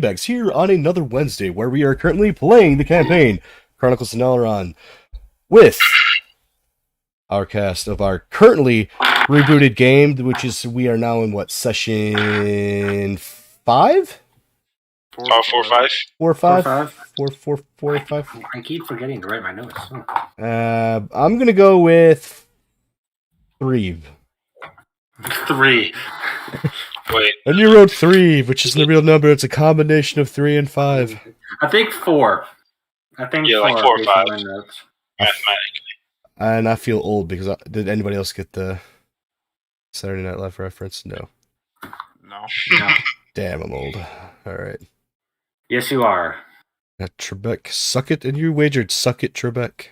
Bags here on another Wednesday where we are currently playing the campaign Chronicles of Nalaran with our cast of our currently rebooted game, which is we are now in session 5? 4-5. 4 or 5? 4 or 5? I keep forgetting to write my notes. I'm gonna go with 3. 3. Wait. And you wrote 3, which isn't a real number. It's a combination of 3 and 5. I think 4. I think Yeah, 4. like 4 or based on 5. my notes. Mathematically. And I feel old because did anybody else get the Saturday Night Live reference? No. No. Damn, I'm old. All right. Yes, you are. Trebek, suck it, and you wagered suck it, Trebek.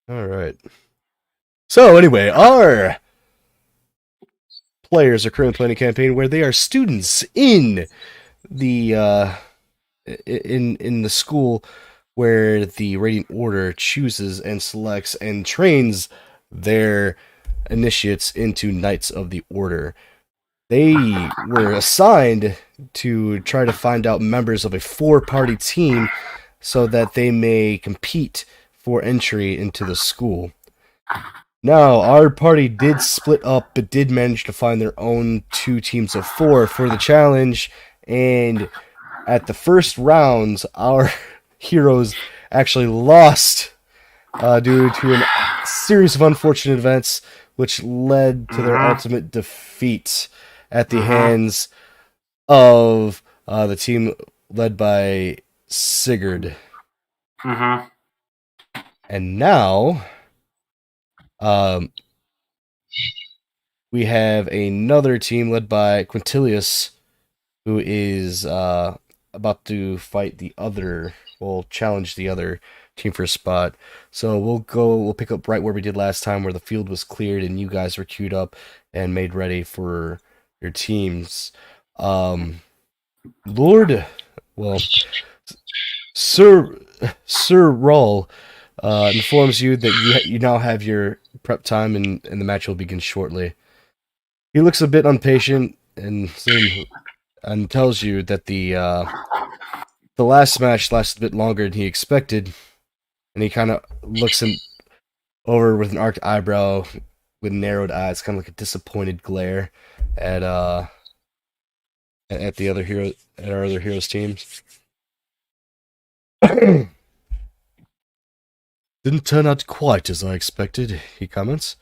All right. So anyway, our players are currently playing a campaign where they are students in the in the school where the Radiant Order chooses and selects and trains their initiates into Knights of the Order. They were assigned to try to find out members of a 4-party team so that they may compete for entry into the school. Now, our party did split up, but did manage to find their own 2 teams of 4 for the challenge, and at the first rounds, our heroes actually lost due to a series of unfortunate events, which led to their ultimate defeat at the hands of the team led by Sigurd. And now, we have another team led by Quintilius, who is about to fight challenge the other team for a spot. So we'll pick up right where we did last time, where the field was cleared and you guys were queued up and made ready for your teams. Sir Roll informs you that you now have your prep time and the match will begin shortly. He looks a bit impatient and tells you that the last match lasted a bit longer than he expected, and he kind of looks over with an arched eyebrow, with narrowed eyes, kind of like a disappointed glare at the other hero, at our other heroes' teams. Didn't turn out quite as I expected, he comments.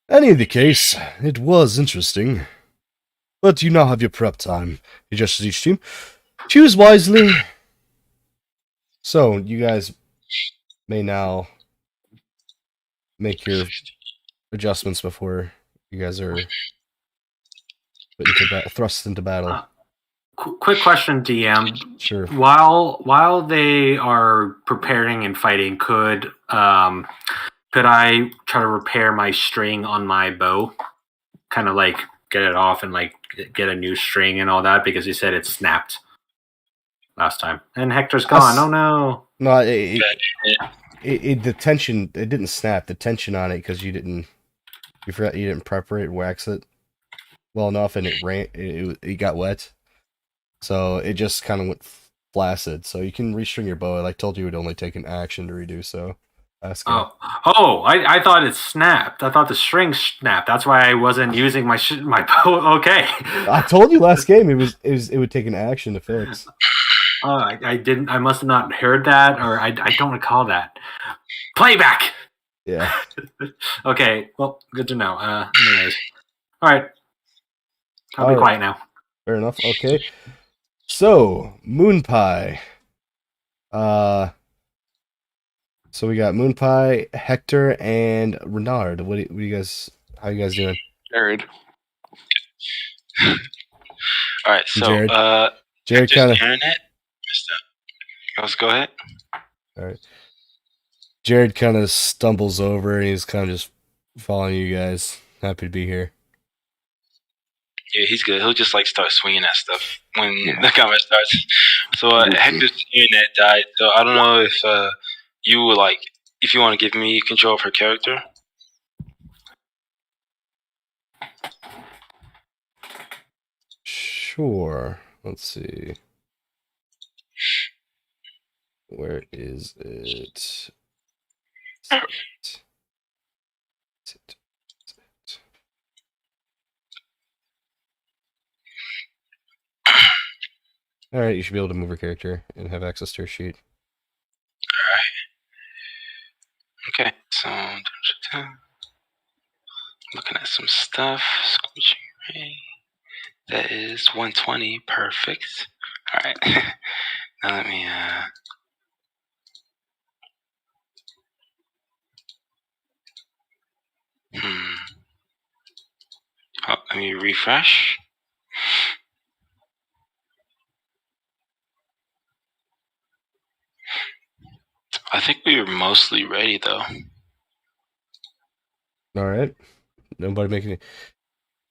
Any of the case, it was interesting. But you now have your prep time. He gestures each team. Choose wisely. So, you guys may now make your adjustments before you guys are thrust into battle. Quick question, DM. Sure. While they are preparing and fighting, could I try to repair my string on my bow? Kind of like get it off and like get a new string and all that, because he said it snapped last time. And Hector's gone. Oh no. No, the tension, it didn't snap. The tension on it, because you forgot you didn't preparate wax it well enough, and it got wet. So it just kind of went flaccid. So you can restring your bow. I told you it would only take an action to redo so. I thought it snapped. I thought the string snapped. That's why I wasn't using my bow. Okay. I told you last game it would take an action to fix. I didn't. I must have not heard that, or I don't recall that. Playback. Yeah. Okay. Well, good to know. Anyways, all right. I'll be quiet now. Fair enough. Okay. So Moon Pie. So we got Moon Pie, Hector, and Renard. How you guys doing? Jared. All right, so Jared kind of. Let's go ahead. All right. Jared kind of stumbles over and he's kind of just following you guys. Happy to be here. Yeah, he's good. He'll just start swinging at stuff when the combat starts. So Hector's internet died. So I don't know if you would if you want to give me control of her character. Sure. Let's see. Where is it? All right, you should be able to move your character and have access to her sheet. Okay, so looking at some stuff. Scorching ray. That is 120. Perfect. All right. Now let me. Oh, let me refresh. I think we are mostly ready though. All right. Nobody making it.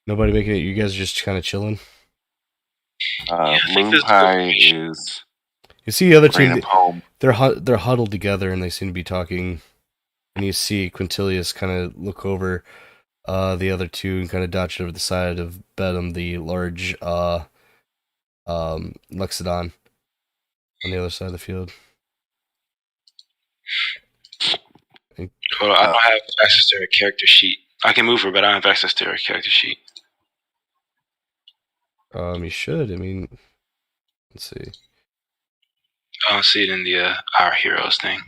Nobody making it. You guys are just kind of chilling. I think Moon this Pie is You see the other bringing two. him home. They're huddled together and they seem to be talking. And you see Quintilius kind of look over the other two and kind of dodge over the side of Bedham, the large Lexodon, on the other side of the field. Hold on, I don't have access to her character sheet. I can move her, but I don't have access to her character sheet. You should. I mean, let's see. I don't see it in the Our Heroes thing.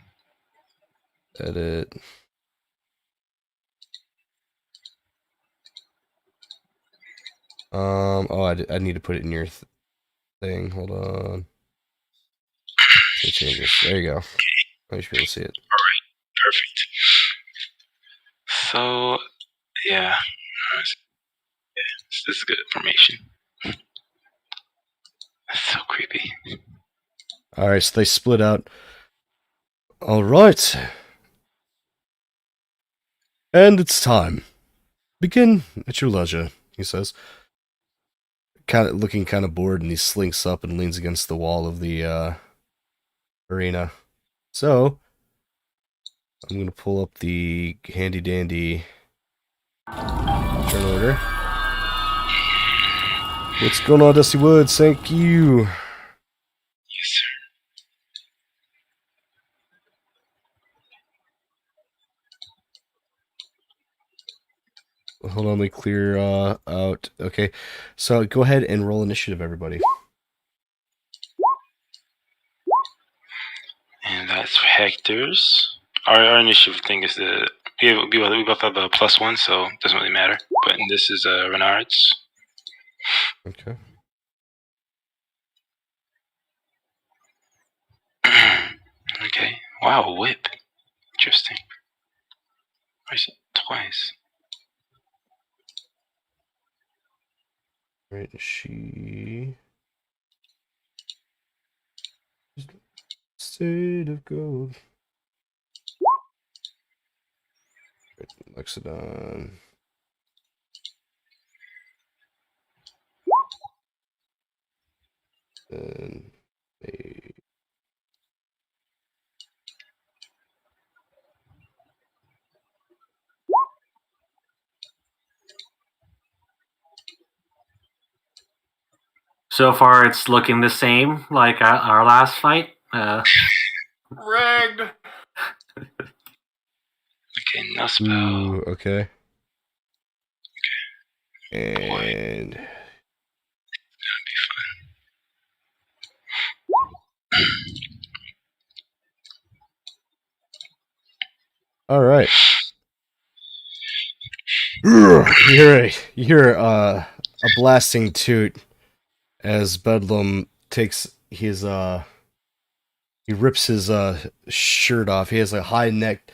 Edit. Oh, I need to put it in your thing. Hold on. So changes. There you go. I should be able to see it. Perfect. So, yeah. This is good information. That's so creepy. All right, so they split out. All right. And it's time. Begin at your leisure, he says. Kind of looking kind of bored, and he slinks up and leans against the wall of the arena. So, I'm going to pull up the handy dandy turn order. What's going on, Dusty Woods? Thank you. Yes, sir. Hold on, let me clear out. Okay, so go ahead and roll initiative, everybody. And that's Hector's. Our initiative thing is we both have a +1, so it doesn't really matter. But this is Renard's. Okay. Okay. Wow, whip. Interesting. Why is it twice? Right, she... State of gold. Lexodon. Then a... So far, it's looking the same like our last fight. Rigged. Okay, no spell. Ooh, okay. And... That'd be fun. All right. You hear a blasting toot as Bedlam takes his he rips his shirt off. He has a high-necked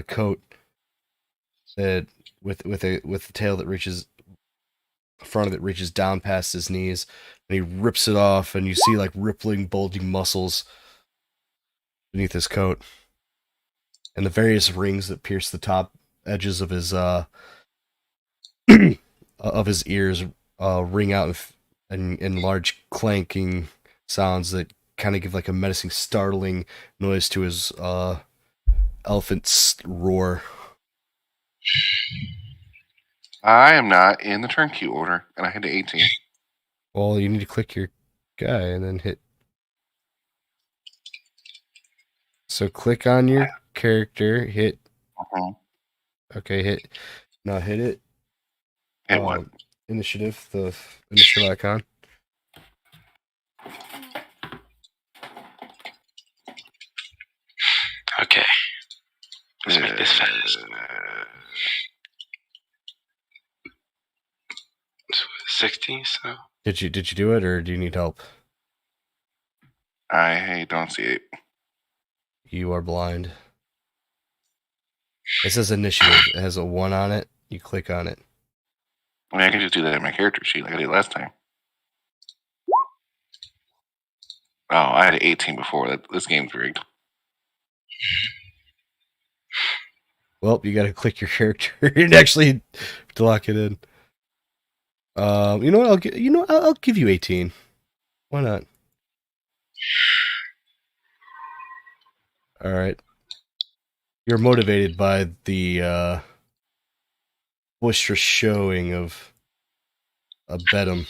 coat that with a tail that reaches front of it reaches down past his knees, and he rips it off, and you see like rippling, bulging muscles beneath his coat, and the various rings that pierce the top edges of his ears ring out in large clanking sounds that kind of give like a menacing, startling noise to his elephant's roar. I am not in the turnkey order, and I had to 18. Well, you need to click your guy and then hit. So click on your character, hit. Okay, hit. Now hit it. Hit what? Initiative, the initiative icon. Okay. Let's make this fast. 60, so. Did you do it, or do you need help? I don't see it. You are blind. It says initiative. It has a 1 on it. You click on it. I mean, I can just do that in my character sheet like I did last time. Oh, I had 18 before. This game's rigged. Well, you got to click your character and actually to lock it in. You know what? I'll give you 18. Why not? All right. You're motivated by the boisterous showing of Bedham.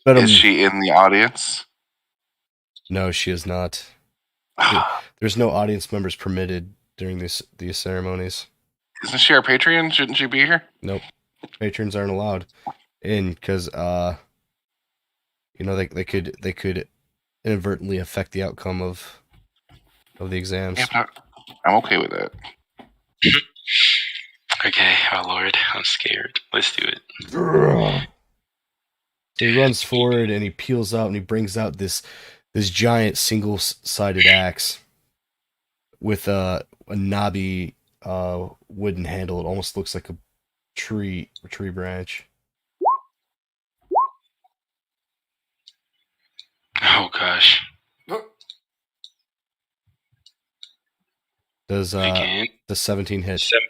Is she in the audience? No, she is not. There's no audience members permitted during these ceremonies. Isn't she our Patreon? Shouldn't she be here? Nope. Patrons aren't allowed in because they could inadvertently affect the outcome of the exams. Yeah, I'm okay with that. Okay, oh lord, I'm scared. Let's do it. So he runs forward and he peels out and he brings out this giant single-sided axe with a knobby wooden handle. It almost looks like a tree branch. Oh gosh. Does Again. the 17 hit? 17.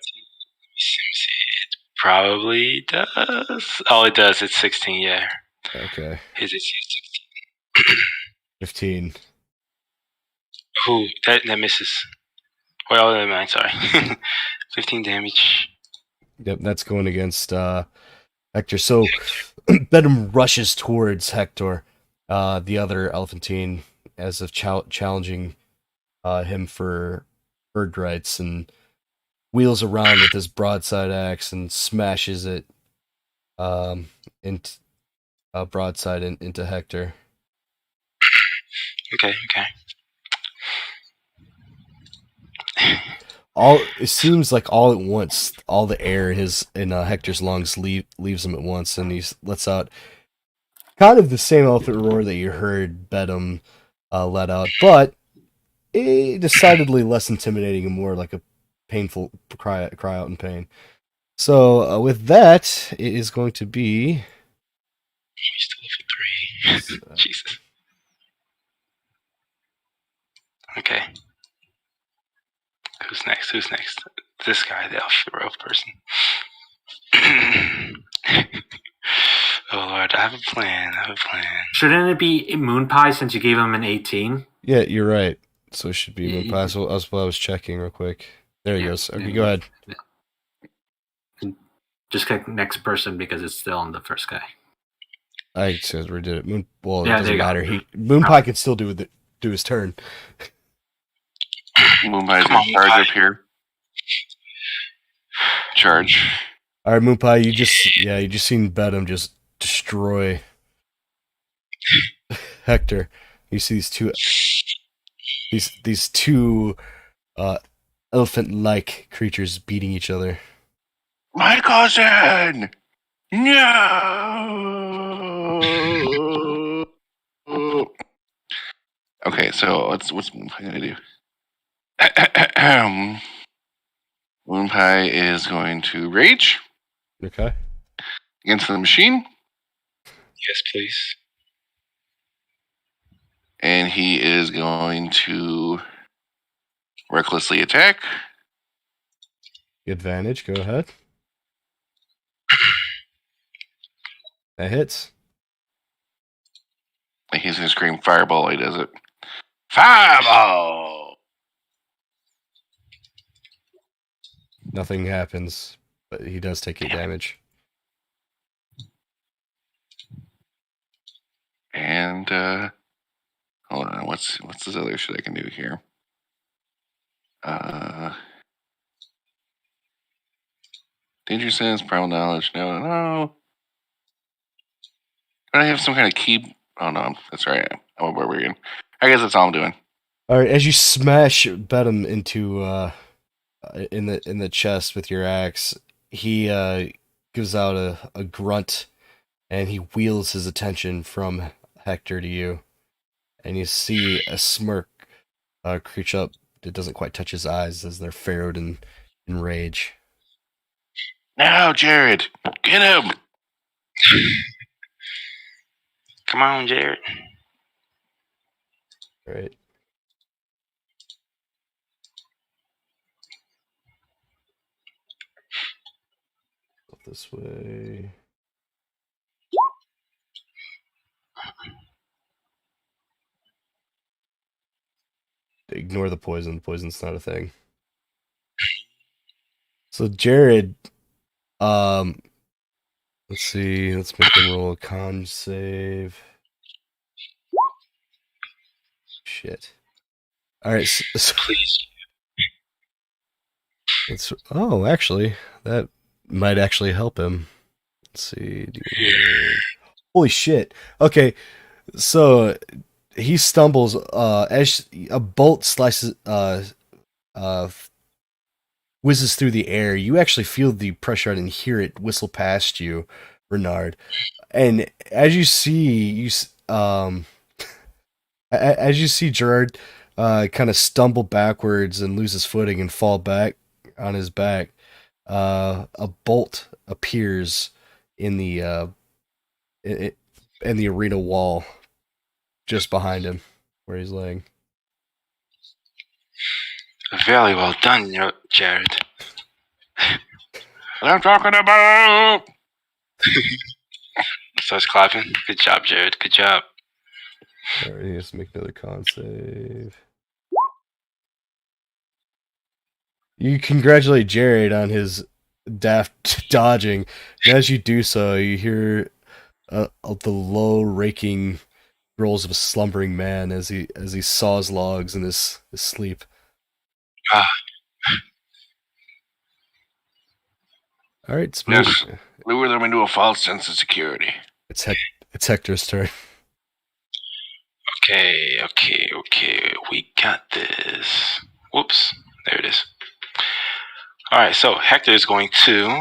It probably does. Oh, it does. It's 16. Yeah. Okay. His AC is 16. 15. Ooh, that misses. Well, never mind. Sorry. 15 damage. Yep, that's going against Hector. So Bedham rushes towards Hector, the other Elephantine, as if challenging him for bird rights, and wheels around with his broadside axe and smashes it into broadside into Hector. Okay. It seems like all at once, all the air in Hector's lungs leaves him at once, and he lets out kind of the same elephant roar that you heard Bedham let out, but decidedly less intimidating and more like a painful cry out in pain. So with that, it is going to be. He's still level 3. Jesus. Okay. Who's next? This guy, the elf person. Oh lord, I have a plan. Shouldn't it be Moon Pie since you gave him an 18? Yeah, you're right. So it should be Moon Pie. So that's what I was checking real quick. There he goes. Okay, go ahead. Just click next person because it's still on the first guy. I said we did it. It Yeah, doesn't matter. Moon Pie can still do his turn. Moon Pie's in charge up here. Charge. All right, Moon Pie. You just seen Bedham just destroy Hector. You see these two elephant-like creatures beating each other. My cousin! No! Okay, so what's Moon Pie gonna do? Moon Pie is going to rage. Okay. Against the machine. Yes, please. And he is going to recklessly attack. Advantage, go ahead. That hits. He's going to scream fireball while he does it. Fireball! Nothing happens. but he does take 8 damage. And hold on, what's this other shit I can do here? Danger sense, primal knowledge. No. Do I have some kind of key? Oh no, that's right. I'm a barbarian. I guess that's all I'm doing. All right, as you smash Bedham into in the chest with your axe, he gives out a grunt, and he wheels his attention from Hector to you, and you see a smirk creep up. It doesn't quite touch his eyes as they're furrowed in rage. Now, Jared, get him! Come on, Jared. All right. Go this way. Ignore the poison. The poison's not a thing. So Jared, let's see. Let's make him roll a con save. Shit. All right. So Please. actually, that might actually help him. Let's see. Holy shit. Okay. So he stumbles as a bolt slices whizzes through the air. You actually feel the pressure and hear it whistle past you, Bernard. And as you see as you see Gerard kind of stumble backwards and lose his footing and fall back on his back, a bolt appears in the in the arena wall just behind him where he's laying. Very well done, Jared. What I'm talking about! Starts clapping. Good job, Jared. Good job. Alright, he has to make another con save. You congratulate Jared on his daft dodging. And as you do so, you hear the low raking growls of a slumbering man as he saws logs in his sleep. Ah. All right, it's Yes. Lure them into a false sense of security. It's Hector's turn. Okay. We got this. Whoops. There it is. All right, so Hector is going to.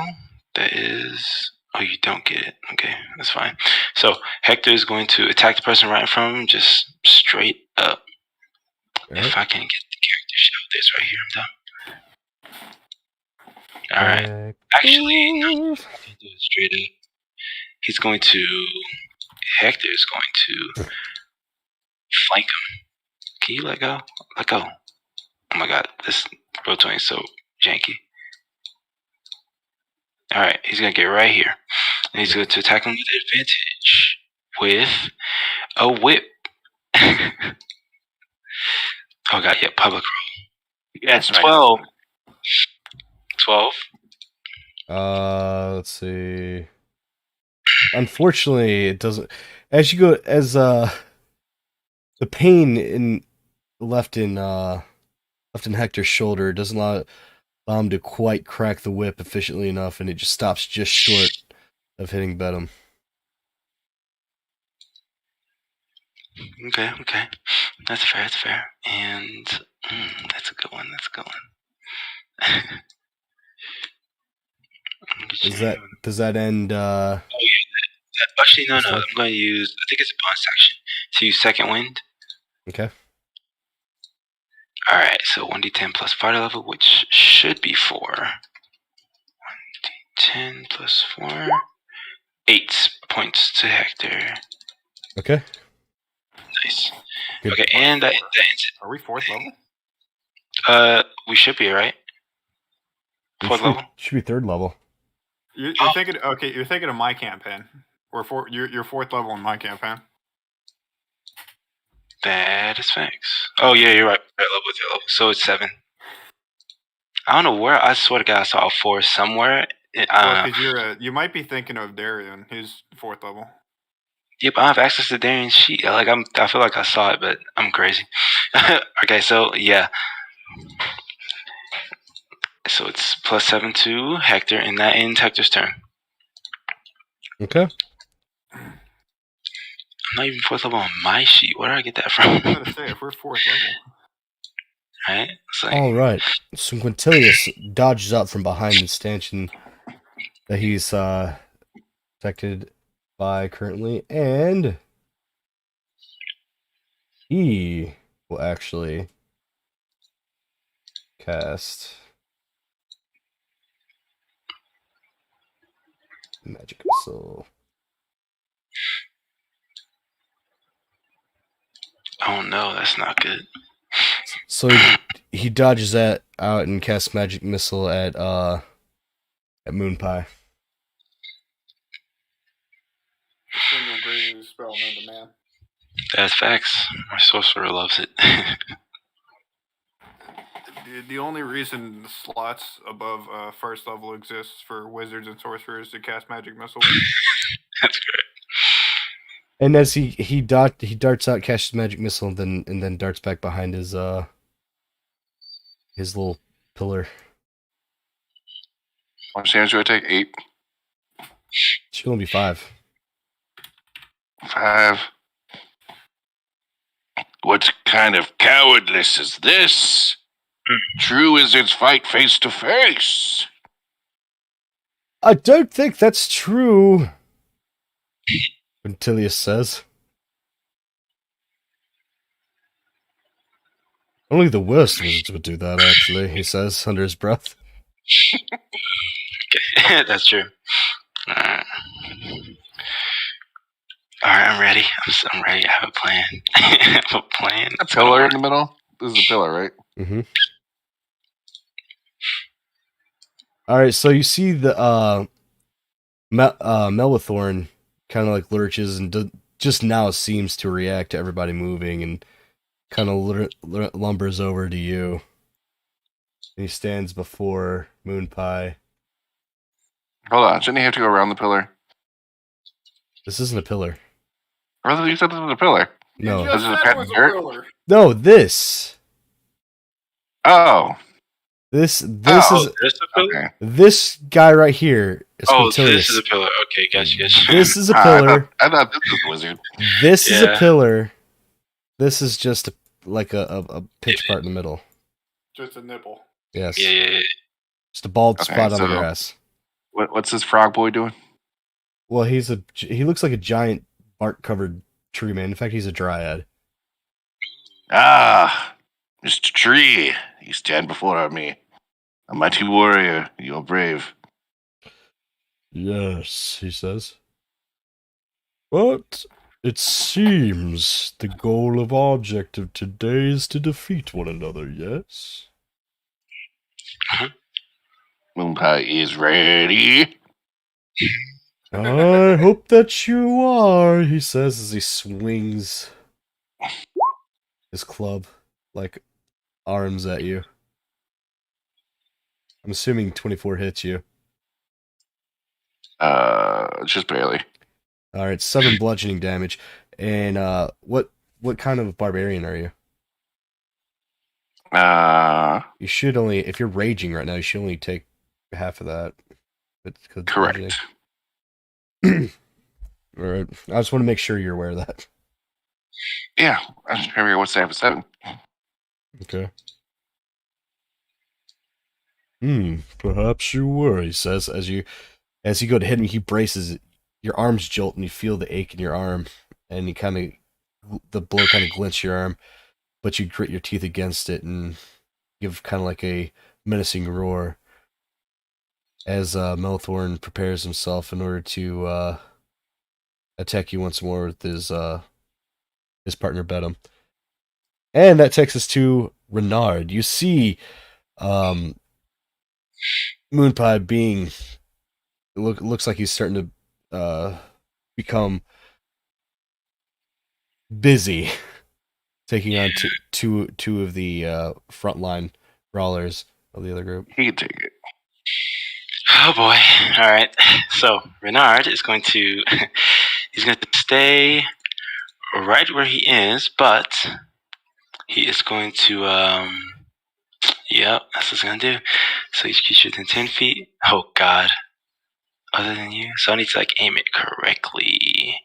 That is. Oh, you don't get it. Okay, that's fine. So Hector is going to attack the person right in front of him, just straight up. All If right. I can get the character show this right here, I'm done. All right. Actually, no, I can do it straight up. He's going to. Hector is going to flank him. Can you let go? Let go. Oh my god, this rotating is so janky. Alright, he's gonna get right here. And he's going to attack him with advantage. With a whip. Oh god, yeah, public roll. Yes, 12. 12. Let's see. Unfortunately, it doesn't. As you go, as the pain left in Hector's shoulder doesn't allow him to quite crack the whip efficiently enough, and it just stops just short of hitting Bedham. Okay. That's fair. And that's a good one. Does that end? Oh yeah. Actually, no. I'm going to use. I think it's a bonus action to use second wind. Okay. All right. So 1d10 plus fighter level, which should be 4. 1d10 plus 4. 8 points to Hector. Okay. Nice. Good. Okay, and that ends it. Are we 4th level? We should be, right? 4th level? Should be 3rd level. You're thinking You're thinking of my campaign. You're 4th level in my campaign. That is facts. Oh yeah, you're right. Third level. So it's 7. I don't know where. I swear to God, I saw a 4 somewhere I don't know. Because you might be thinking of Darian. He's 4th level. Yep, I have access to Darian's sheet. I feel like I saw it, but I'm crazy. Okay, so yeah, so it's +7 to Hector, and that ends Hector's turn. Okay. I'm not even 4th level on my sheet. Where did I get that from? I was gonna say, if we're 4th level. Right? It's like, All right. So Quintilius dodges out from behind the stanchion that he's protected by currently, and he will actually cast Magic Missile. oh no, that's not good. So he dodges that out and casts Magic Missile at Moon Pie. A single greatest spell known to man. That's facts. My sorcerer loves it. The only reason the slots above 1st level exists for wizards and sorcerers to cast magic missile with. That's great. And as he darts out, casts Magic Missile, and then darts back behind his little pillar. How much damage do I take? 8? Should only be 5. 5. What kind of cowardless is this? True wizards fight face to face. I don't think that's true, Quintilius says. Only the worst wizards would do that, actually, he says under his breath. Okay, that's true. Alright, I'm ready. I'm ready. I have a plan. I have a plan. A pillar in the middle? This is a pillar, right? Mm-hmm. Alright, so you see the Melithorn kind of like lurches and just now seems to react to everybody moving and kind of lumbers over to you. And he stands before Moon Pie. Hold on, shouldn't he have to go around the pillar? This isn't a pillar. Brother, you said this was a pillar. No. You just This is a said pet it was a dirt? pillar. No, this. Oh, This Oh, is this a pillar? okay. this guy right here is Oh, Quintilius. this is a pillar. Okay, gotcha. This is a I pillar. thought, I thought this was a wizard. This is a Yeah. pillar. This is just a pitch part in the middle. Just a nipple. Yes. Yeah. Just a bald Okay, spot on the so- grass. What's this frog boy doing? Well, he looks like a giant bark covered tree man. In fact, he's a dryad. Ah, Mr. Tree, you stand before me. A mighty warrior, you are brave. Yes, he says. But it seems the goal of object of today is to defeat one another, yes? Moonpie is ready. I hope that you are, he says as he swings his club like arms at you. I'm assuming 24 hits you. Just barely. Alright, 7 bludgeoning damage. And what kind of barbarian are you? You should only, if you're raging right now, you should only take half of that. It's 'cause bludgeoning. Correct. Alright, I just want to make sure you're aware of that. Yeah, I'm just trying to figure out what's half of 7. Okay. Perhaps you were, he says, as you go to hit him, he braces, your arms jolt and you feel the ache in your arm, and the blow kind of glints your arm, but you grit your teeth against it and give kind of like a menacing roar as Melthorn prepares himself in order to attack you once more with his partner Bedham. And that takes us to Renard. You see Moonpie being looks like he's starting to become busy, taking on two of the frontline brawlers of the other group. He can take it. Oh boy! All right. So Renard is going to he's going to stay right where he is, but he is going to yep, that's what he's gonna do. So each creature within 10 feet. Oh god. Other than you. So I need to aim it correctly.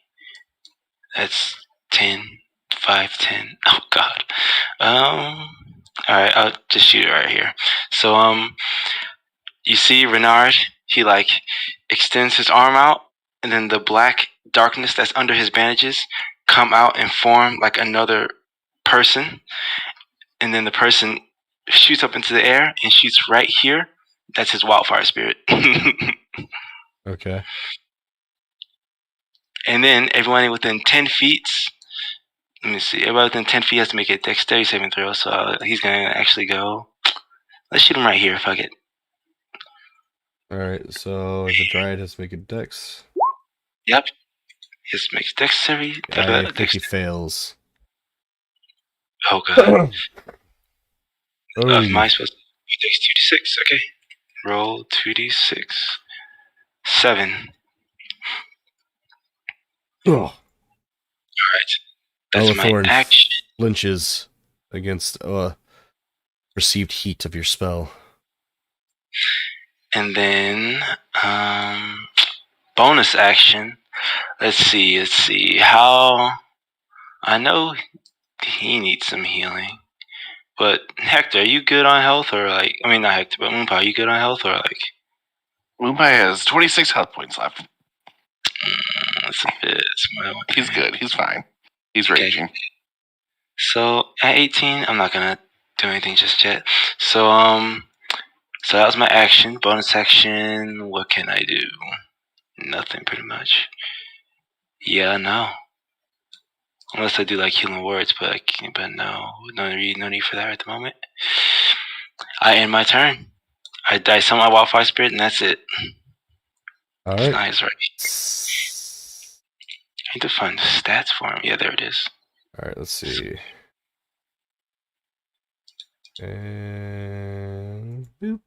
That's 10, 5, 10. Oh god. Alright, I'll just shoot it right here. So you see Renard, he extends his arm out, and then the black darkness that's under his bandages come out and form like another person, and then the person shoots up into the air and shoots right here. That's his wildfire spirit. Okay. And then everyone within 10 feet, let me see, everybody within 10 feet has to make a dexterity saving throw, so he's going to actually go, let's shoot him right here, fuck it. Alright, so the Dryad has to make a dex. Yep. Just makes dexterity. I think he fails. Oh god. Oh. Am I supposed to dex 2d6? Okay. Roll 2d6. 7. Oh. Alright. That's my Elithorn action. flinches against perceived heat of your spell. And then bonus action. Let's see. How I know he needs some healing. But Hector, are you good on health or I mean not Hector, but Moonpa, are you good on health or Moonpai has 26 health points left. That's a bit smart. He's good. He's fine. He's Okay. raging. So at 18, I'm not gonna do anything just yet. So so that was my action. Bonus action. What can I do? Nothing, pretty much. Yeah, no. Unless I do healing words, but no need for that at the moment. I end my turn. I summon my wildfire spirit, and that's it. All right. Nice, right? I need to find the stats for him. Yeah, there it is. All right, let's see. And boop.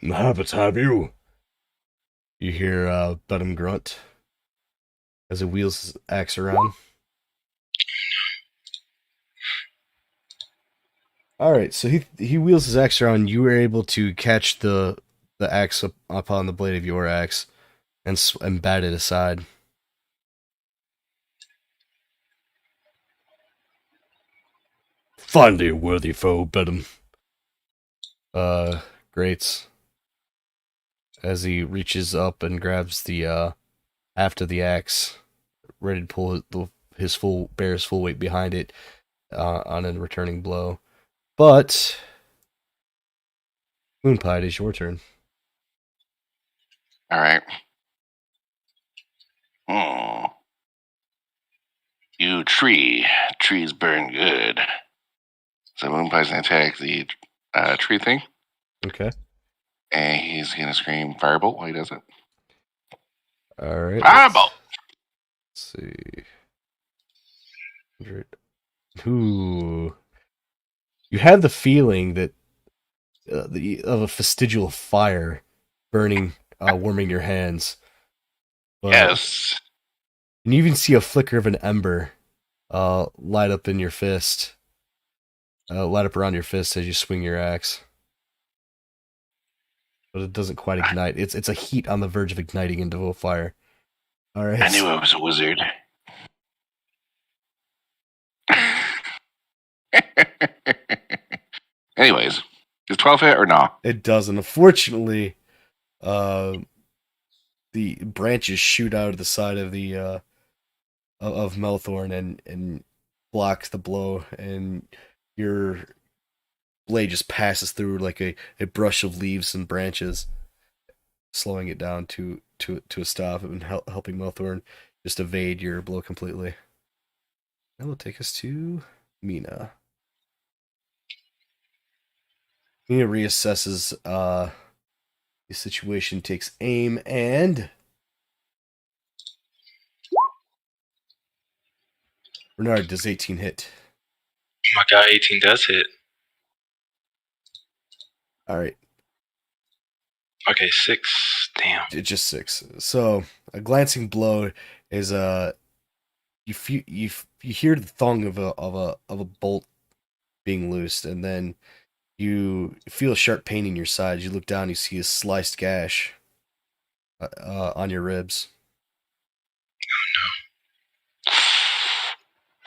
Habits have you. You hear Bedham grunt as he wheels his axe around. All right, so he wheels his axe around. You were able to catch the axe up on the blade of your axe and bat it aside. Finally, a worthy foe, Bedham. Grates as he reaches up and grabs the aft of the axe, ready to pull his full weight behind it on a returning blow. But Moonpie, it is your turn. All right. You trees burn good. So Moonpie's gonna attack the tree thing, Okay. and he's gonna scream firebolt while he does it. All right. Firebolt. Let's see. 100. Ooh. You have the feeling that of a fastigial fire burning, warming your hands. But Yes. and you even see a flicker of an ember light up in your fist. Light up around your fist as you swing your axe. But it doesn't quite ignite. It's a heat on the verge of igniting into a fire. All right. I knew I was a wizard. Anyways, does 12 hit or no? It doesn't. Unfortunately, the branches shoot out of the side of the of Melthorn and block the blow, and your blade just passes through like a brush of leaves and branches, slowing it down to a stop and helping Melthorn just evade your blow completely. That will take us to Mina. Mina reassesses the situation, takes aim, and Bernard, does 18 hit? Oh my god, 18 does hit. All right, Okay, 6. Damn. it's just 6. So a glancing blow is you hear the thong of a bolt being loosed, and then you feel a sharp pain in your side. You look down, you see a sliced gash on your ribs.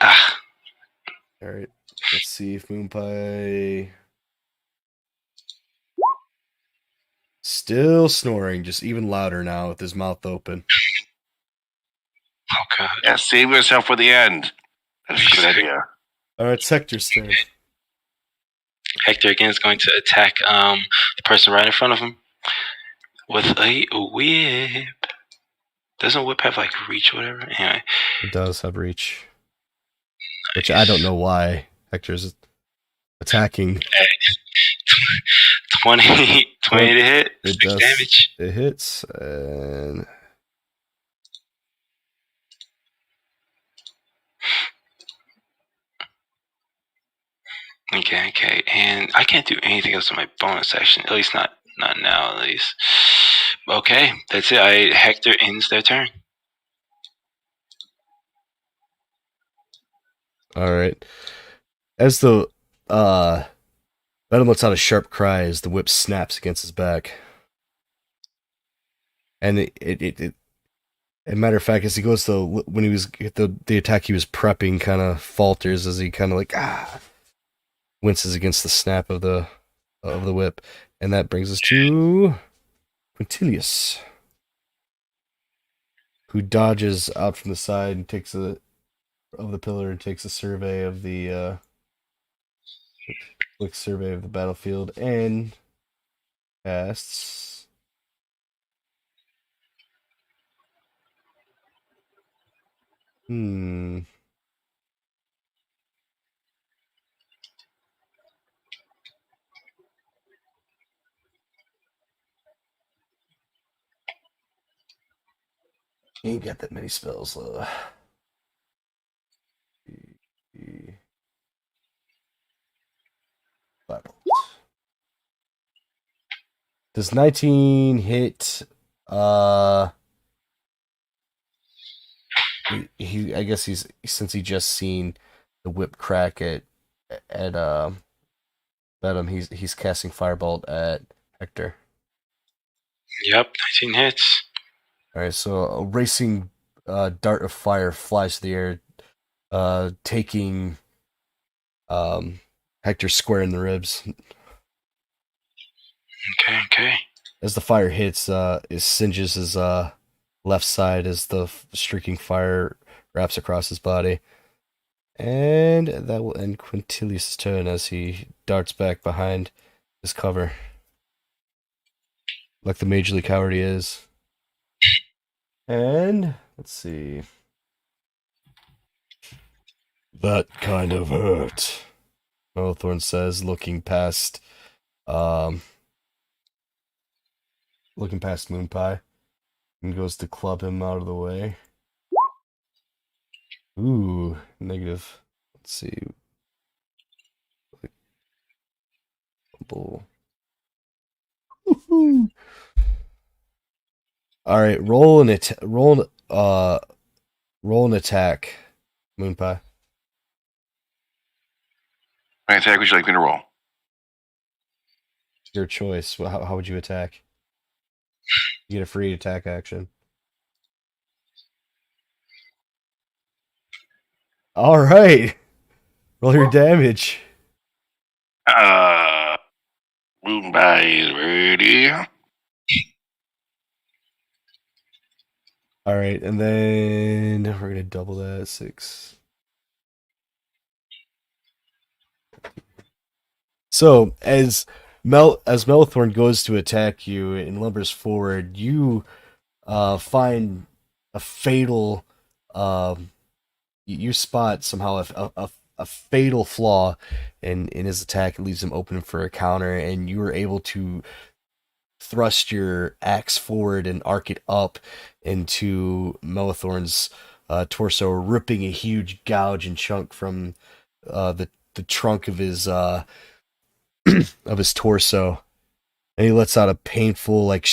Ah. All right, let's see if Moonpie still snoring, just even louder now with his mouth open. Oh god. Yeah, save yourself for the end. That's a good idea. All right, it's Hector's turn. Hector again is going to attack the person right in front of him with a whip. Doesn't whip have like reach or whatever? Anyway. It does have reach, which I don't know why Hector's attacking. 20 to hit. It 6 does. damage. It hits, and Okay. And I can't do anything else in my bonus action. At least not now, at least. Okay, that's it. Hector ends their turn. all right. As the Venom lets out a sharp cry as the whip snaps against his back, and as a matter of fact, as he goes to when he was the attack he was prepping, kind of falters as he kind of like winces against the snap of the whip, and that brings us to Quintilius, who dodges out from the side and takes of the pillar and takes a survey of the quick survey of the battlefield and casts He ain't got that many spells. Does 19 hit? He I guess he's since he just seen the whip crack at Venom. He's casting Firebolt at Hector. Yep, 19 hits. All right, so a racing dart of fire flies to the air, taking Hector square in the ribs. Okay. As the fire hits, it singes his left side as the streaking fire wraps across his body. And that will end Quintilius' turn as he darts back behind his cover. Like the majorly coward he is. And let's see. That kind of hurt, Oathorn says, looking past Moonpie, and goes to club him out of the way. Ooh, negative. Let's see. Bull. All right, roll an attack, Moonpie. My attack, would you like me to roll? Your choice. How would you attack? You get a free attack action. All right, roll your damage. Moonpie is ready. All right, and then we're gonna double that 6. So as Melithorn goes to attack you and lumbers forward, you find a fatal. You spot somehow a fatal flaw in his attack. It leaves him open for a counter, and you are able to thrust your axe forward and arc it up into Melithorn's torso, ripping a huge gouge and chunk from the trunk of his of his torso, and he lets out a painful like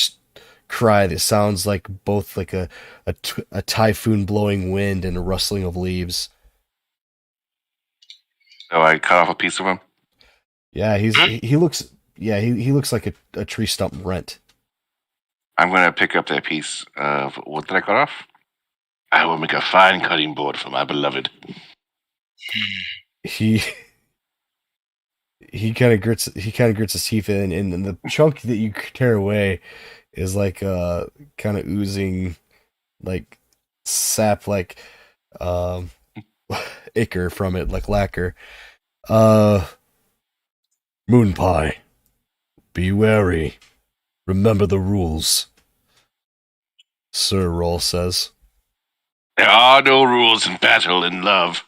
cry that sounds like both like a typhoon blowing wind and a rustling of leaves. So I cut off a piece of him. Yeah, he looks he looks like a tree stump rent. I'm going to pick up that piece of what did I cut off? I will make a fine cutting board for my beloved. He he kind of grits his teeth in, and the chunk that you tear away is like kind of oozing like sap like um ichor from it, like lacquer. Uh Moon pie, be wary. Remember the rules. Sir Roll says. There are no rules in battle and love.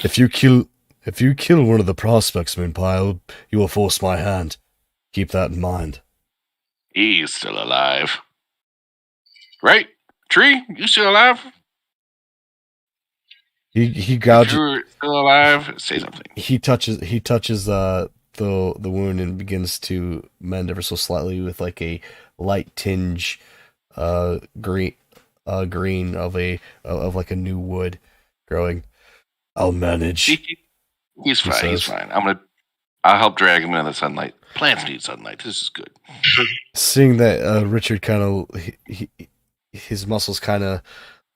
If you kill one of the prospects, Moonpie, you will force my hand. Keep that in mind. He's still alive. Right? Tree, you still alive? He If gouges. you're still alive, say something. He touches the wound and begins to mend ever so slightly with like a light tinge green green of like a new wood growing. I'll manage. He's fine. says. He's fine. I'll help drag him into the sunlight. Plants need sunlight. This is good. Seeing that Richard kind of his muscles kind of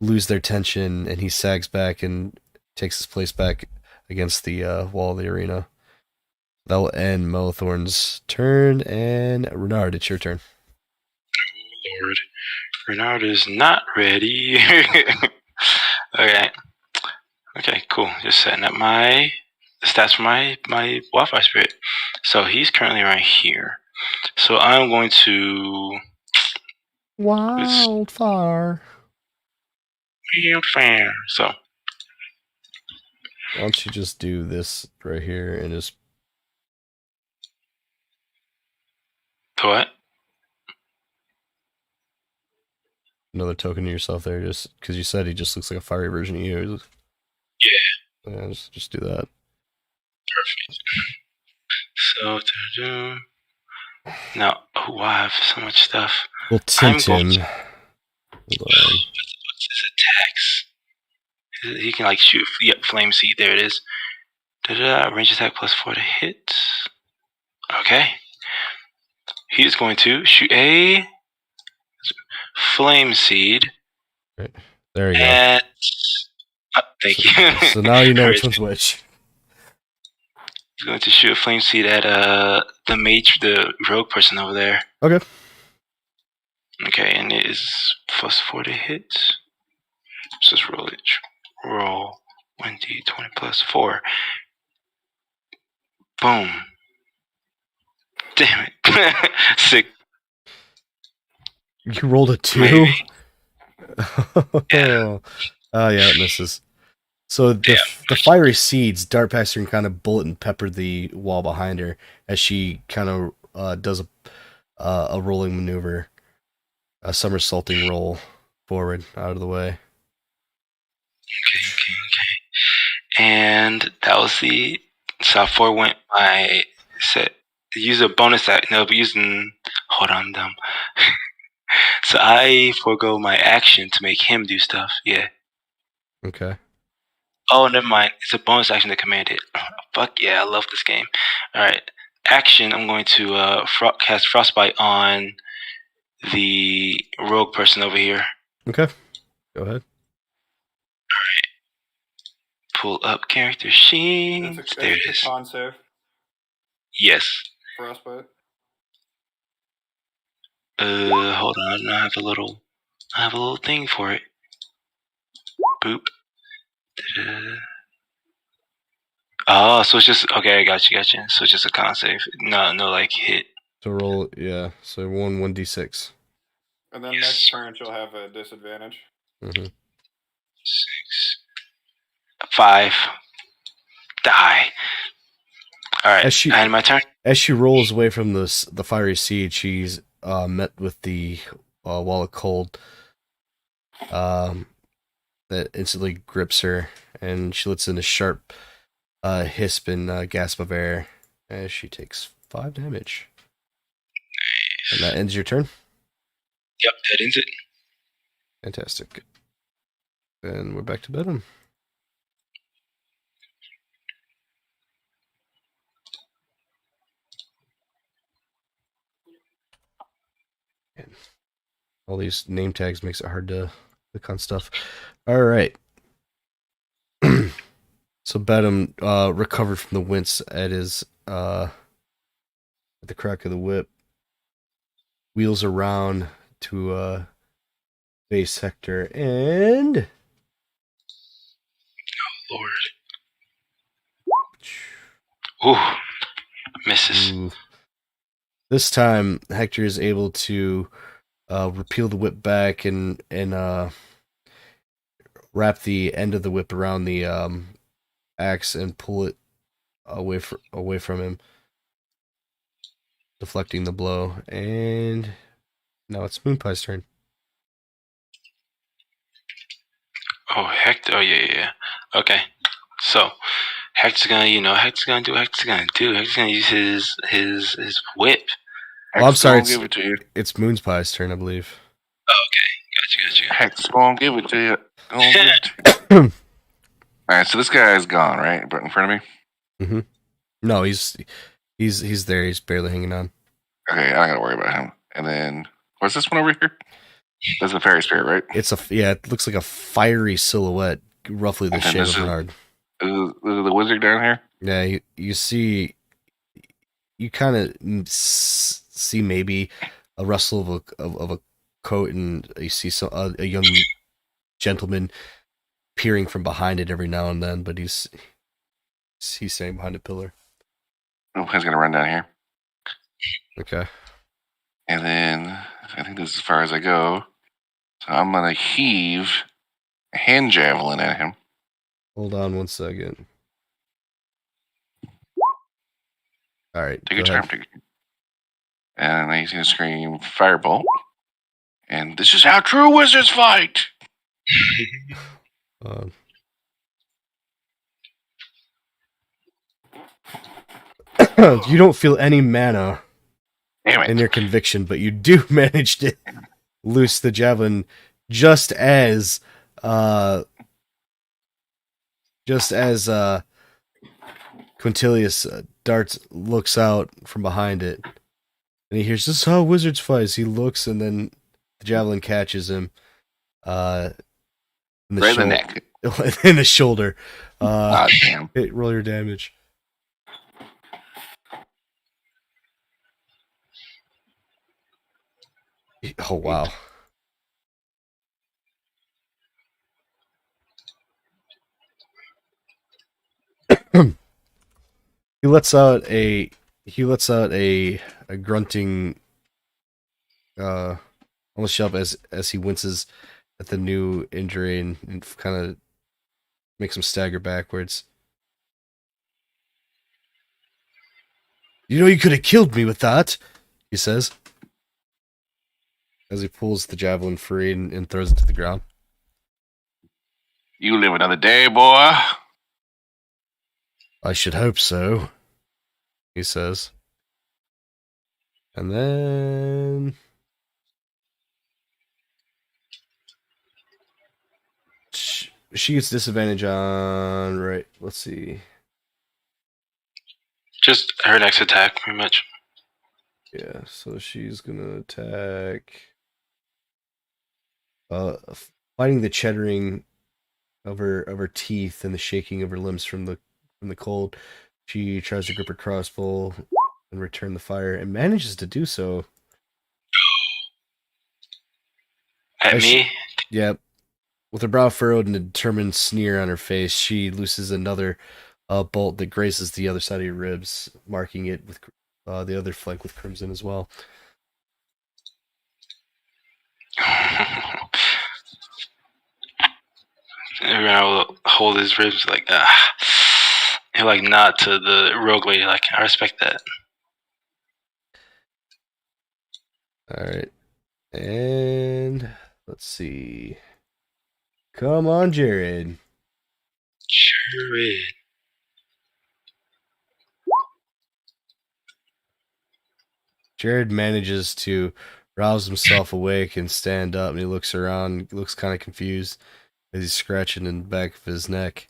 lose their tension and he sags back and takes his place back against the wall of the arena. That will end Mothorn's turn, and Renard, it's your turn. Oh, Lord. Renard is not ready. Okay. Okay, cool. Just setting up the stats for my Wildfire Spirit. So he's currently right here. So I'm going to Wildfire. So Why don't you just do this right here and just what? another token to yourself there, just because you said he just looks like a fiery version of you. Yeah. Yeah, just do that. Perfect. So now, I have so much stuff. We'll tempt him. What's his attacks? He can like shoot. Yep, flame seed. There it is. Range attack +4 to hit. Okay. He's going to shoot a flame seed. Right. There you go. Thank you. So now you know which one's which. He's going to shoot a flame seed at the rogue person over there. Okay. Okay, and it is +4 to hit. Let's just roll it. Roll 1d20 +4. Boom. Damn it. Sick. You rolled a 2? Maybe. Yeah. Oh, yeah, it misses. So the fiery seeds dart past her and kind of bullet and pepper the wall behind her as she kind of does a rolling maneuver, a somersaulting roll forward out of the way. Okay. And that was so 4 went my set. Use a bonus act. No, but using. Hold on, dumb. So I forego my action to make him do stuff. Yeah. Okay. Oh, never mind. It's a bonus action to command it. Fuck yeah, I love this game. All right. Action, I'm going to cast Frostbite on the rogue person over here. Okay. Go ahead. All right. Pull up character sheet. There it is. Con save. Yes. Frostbite. Hold on. I have a little thing for it. Boop. Oh, so it's just okay. I got you. So it's just a con save. No, like hit. So roll, yeah. So 1d6. And then next turn she'll have a disadvantage. 6, 5. Die. All right. And my turn. As she rolls away from the fiery seed, she's met with the wall of cold that instantly grips her, and she lets in a sharp hisp and gasp of air as she takes 5 damage. And that ends your turn. Yep, that ends it. Fantastic. And we're back to Bedlam. And all these name tags makes it hard to click on stuff. All right. So Bedlam recovered from the wince at his at the crack of the whip. Wheels around to face Hector and Lord. Ooh, misses. Ooh. This time Hector is able to repeal the whip back and wrap the end of the whip around the axe and pull it away from him, deflecting the blow. And now it's Moonpie's turn. Oh, Hector. Oh, yeah. Okay. So, Hector's gonna do what Hector's gonna do. Hector's gonna use his whip. Oh, I'm sorry. Give it to you. It's Moonpie's turn, I believe. Oh, okay. Gotcha. Hex gonna give it to you. Gonna give it to you. All right, so this guy is gone, right? But in front of me. Mm-hmm. No, he's there. He's barely hanging on. Okay, I don't gotta worry about him. And then what's this one over here? That's a fairy spirit, right? It looks like a fiery silhouette, roughly the And shape this of is- Bernard. This is the wizard down here. Yeah, you see, you kind of see maybe a rustle of a coat, and you see a young gentleman peering from behind it every now and then, but he's staying behind a pillar. Oh, he's gonna run down here. Okay. And then I think this is as far as I go. So I'm gonna heave a hand javelin at him. Hold on 1 second. All right. Take go your ahead. time. And then he's gonna scream firebolt. And this is how true wizards fight. You don't feel any mana Damn it. in your conviction, but you do manage to loose the javelin just as Quintilius darts looks out from behind it, and he hears, "This is how wizards fight." He looks, and then the javelin catches him in the Right in the neck. in the shoulder. Damn. Roll your damage. Oh wow. He lets out a grunting almost yelp as he winces at the new injury and kind of makes him stagger backwards. "You know you could have killed me with that," he says, as he pulls the javelin free and throws it to the ground. You live another day, boy. "I should hope so," he says. And then she gets disadvantage on, right, let's see. Just her next attack, pretty much. Yeah, so she's gonna attack fighting the chattering of her teeth and the shaking of her limbs from the cold. She tries to grip her crossbow and return the fire and manages to do so. At me? Yep. With her brow furrowed and a determined sneer on her face, she looses another bolt that grazes the other side of your ribs, marking it with the other flank with crimson as well. I will hold his ribs like, he'll like nod to the rogue lady, like, I respect that. Alright. And let's see. Come on, Jared. Sure is. Jared manages to rouse himself awake and stand up, and he looks around, looks kind of confused as he's scratching in the back of his neck.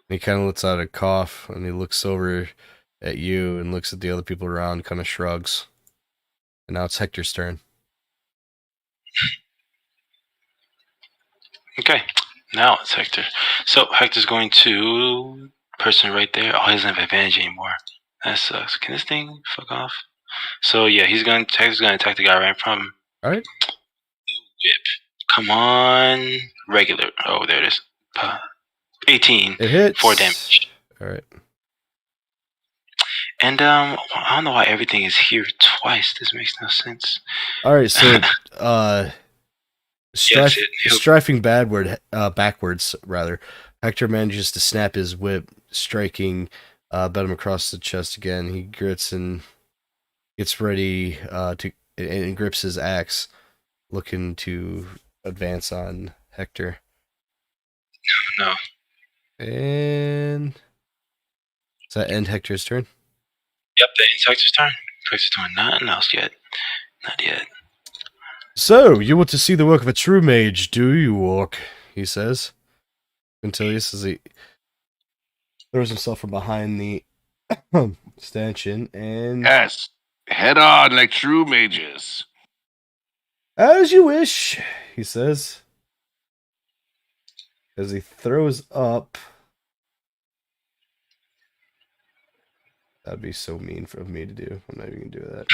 He kind of lets out a cough, and he looks over at you and looks at the other people around, kind of shrugs. And now it's Hector's turn. Okay, now it's Hector. So Hector's going to person right there. Oh, he doesn't have advantage anymore. That sucks. Can this thing fuck off? So yeah, Hector's gonna attack the guy right from All right. whip. Come on, regular. Oh, there it is. 18. It hits. 4 damage. All right. And I don't know why everything is here twice. This makes no sense. All right. So Yes, strifing backwards rather. Hector manages to snap his whip, striking Bedham across the chest again. He grits and gets ready and grips his axe, looking to advance on Hector. No. And does that end Hector's turn? Yep, that ends Hector's turn. Hector's doing nothing else yet. Not yet. So, you want to see the work of a true mage, do you, Orc? He says. Quintilius as he throws himself from behind the stanchion and... Yes. Head on like true mages. As you wish, he says. As he throws up... That'd be so mean of me to do. I'm not even going to do that.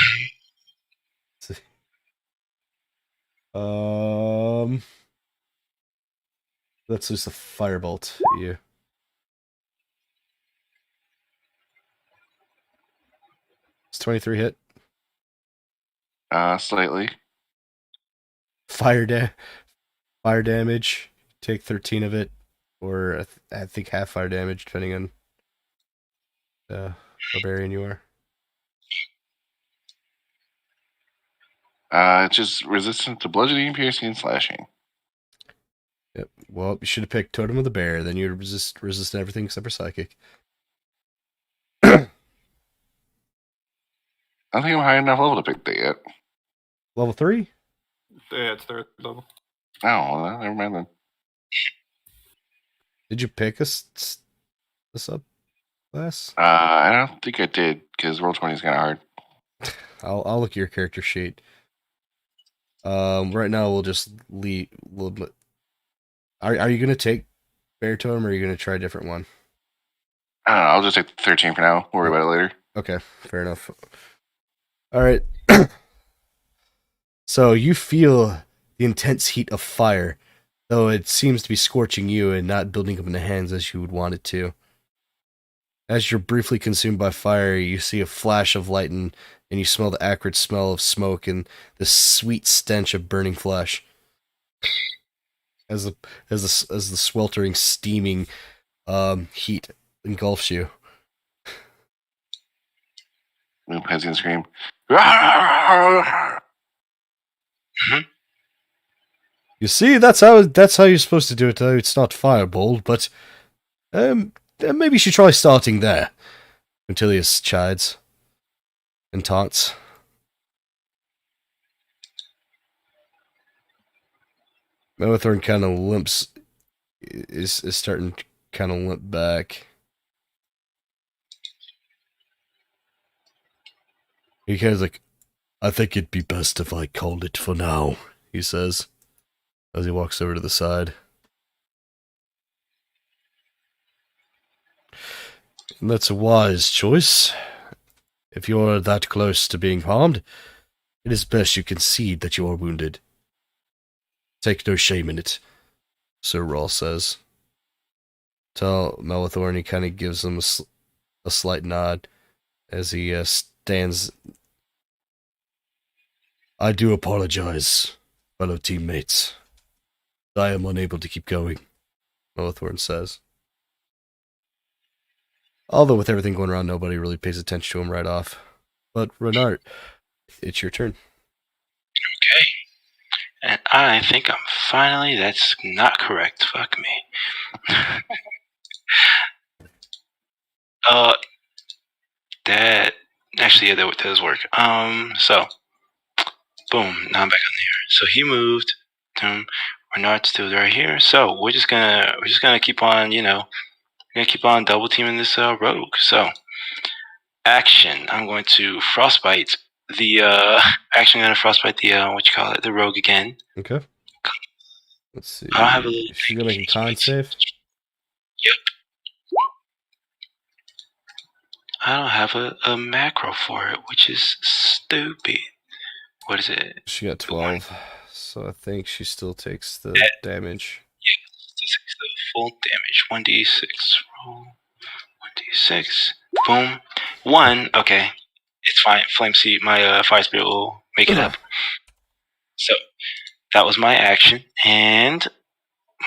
Let's loose a firebolt at you. It's 23 hit. Slightly. Fire damage. Take 13 of it, or I think half fire damage, depending on the barbarian you are. It's just resistant to bludgeoning, piercing, and slashing. Yep. Well, you should have picked Totem of the Bear. Then you'd resist everything except for psychic. I don't think I'm high enough level to pick that yet. Level 3? Yeah, it's third level. Oh, well, never mind then. Did you pick a sub class? I don't think I did, because roll 20 is kind of hard. I'll look at your character sheet. Right now we'll just leave. Are you gonna take Bear Totem, or are you gonna try a different one? I don't know, I'll just take the 13 for now. We'll worry about it later. Okay, fair enough. All right. So you feel the intense heat of fire, though it seems to be scorching you and not building up in the hands as you would want it to. As you're briefly consumed by fire, you see a flash of light and you smell the acrid smell of smoke and the sweet stench of burning flesh. As the sweltering, steaming heat engulfs you. He's gonna scream. You see, that's how you're supposed to do it. Though it's not fireball, but maybe you should try starting there. Quintilius chides and taunts. Melithorn kind of limps, is starting to kind of limp back. He kind of like, I think it'd be best if I called it for now, he says, as he walks over to the side. And that's a wise choice. If you're that close to being harmed, it is best you concede that you are wounded. Take no shame in it, Sir Rawl says. Tell Melithorn, he kind of gives him a slight nod as he stands. I do apologize, fellow teammates. I am unable to keep going, Melithorn says. Although with everything going around, nobody really pays attention to him right off. But Renard, it's your turn. Okay. And I think that's not correct. Fuck me. Uh, that actually, yeah, that does work. So boom, now I'm back on there. So he moved. Renard's still right here. So we're just gonna keep on, we're gonna keep on double teaming this rogue. So action. I'm going to frostbite the actually I'm gonna frostbite the what you call it, the rogue again. Okay. Let's see. I don't have a little She's gonna make a con save. Yep. I don't have a macro for it, which is stupid. What is it? She got 12, so I think she still takes the damage. The full damage. 1d6. Roll. 1d6. Boom. 1. Okay. It's fine. Flame Seed, my fire spirit will make it up. So that was my action. And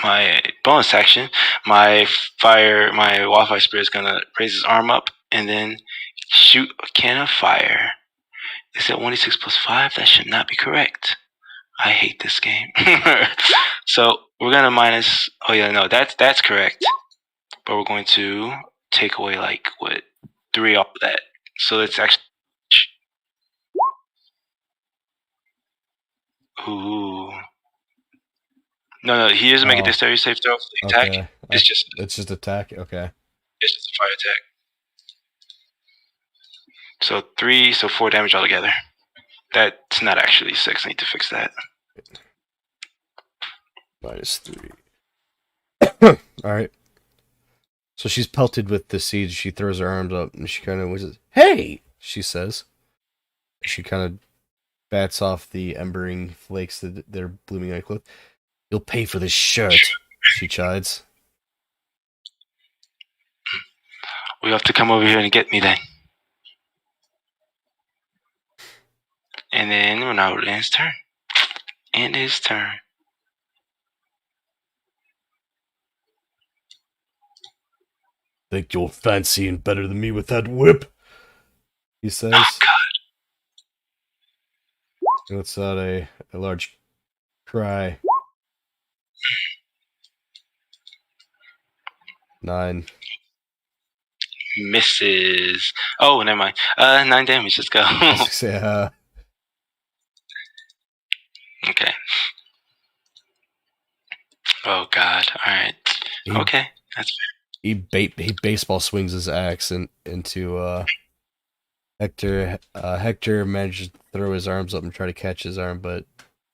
my bonus action, my wildfire spirit is gonna raise his arm up and then shoot a can of fire. Is it 1d6 plus 5? That should not be correct. I hate this game. So we're gonna minus. Oh yeah, no, that's correct. But we're going to take away 3 off of that. So it's actually. Ooh. No, he doesn't make a dexterity save throw for the attack. Okay. It's just attack. Okay. It's just a fire attack. So 3, so 4 damage altogether. That's not actually 6. I need to fix that. -3. All right. So she's pelted with the siege. She throws her arms up and she kind of whizzes. Hey, she says. She kind of bats off the embering flakes that they're blooming like with. You'll pay for this shirt, she chides. We have to come over here and get me then. And then Ronaldo in his turn. And his turn. Think you're fancy and better than me with that whip, he says. Oh, God. He lets out a large cry. 9. Misses. Oh, never mind. 9 damage. Let's go. Okay. Oh, God. All right. Okay. That's fair. He baseball swings his axe into Hector. Hector manages to throw his arms up and try to catch his arm, but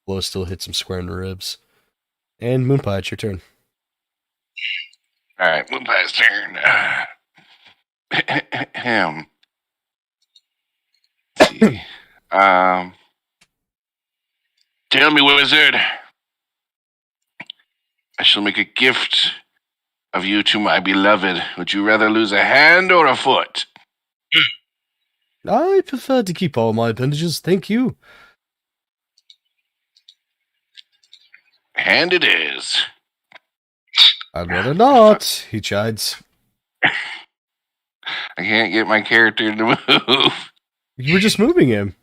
blow still hits him square in the ribs. And Moonpie, it's your turn. All right, Moonpie's turn. Him. Let's see. Tell me, wizard. I shall make a gift of you to my beloved. Would you rather lose a hand or a foot? I prefer to keep all my appendages, thank you. Hand it is. I'd rather not, he chides. I can't get my character to move. You were just moving him.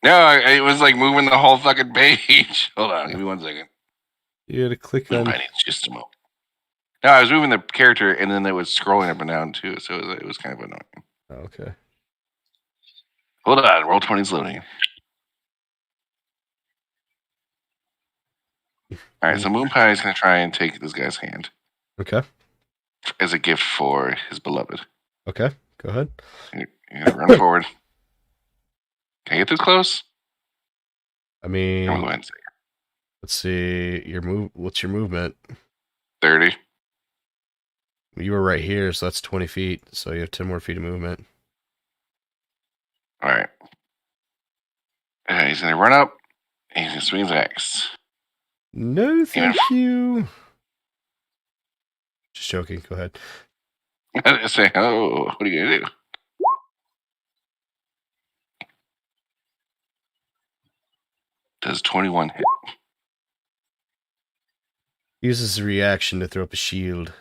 No, it was like moving the whole fucking page. Hold on, give me 1 second. You had to click on. I need just a moment. No, I was moving the character, and then it was scrolling up and down too, so it was kind of annoying. Oh, okay. Hold on, Roll20's loading. All right, so Moonpie is going to try and take this guy's hand. Okay. As a gift for his beloved. Okay, go ahead. You're going to run forward. Can I get this close? I mean, I'm going to go ahead and say let's see. What's your movement? 30. You were right here, so that's 20 feet. So you have 10 more feet of movement. All right. He's going to run up. And he's going to swing his axe. No, thank you. Just joking. Go ahead. I say, oh, what are you going to do? Does 21 hit? Uses a reaction to throw up a shield.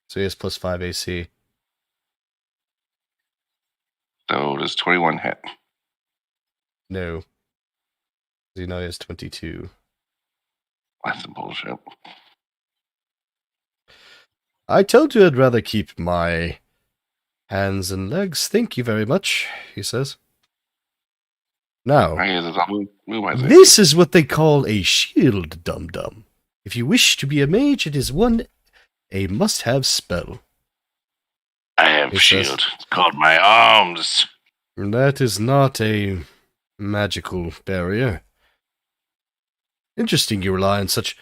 So he has +5 AC. So does 21 hit? No. You know he has 22. That's some bullshit. I told you I'd rather keep my hands and legs. Thank you very much, he says. Now, I guess it's all Moonpi's name. this is what they call a shield, dum-dum. If you wish to be a mage, it is a must-have spell. I have He shield. says. It's called my arms. That is not a magical barrier. Interesting you rely on such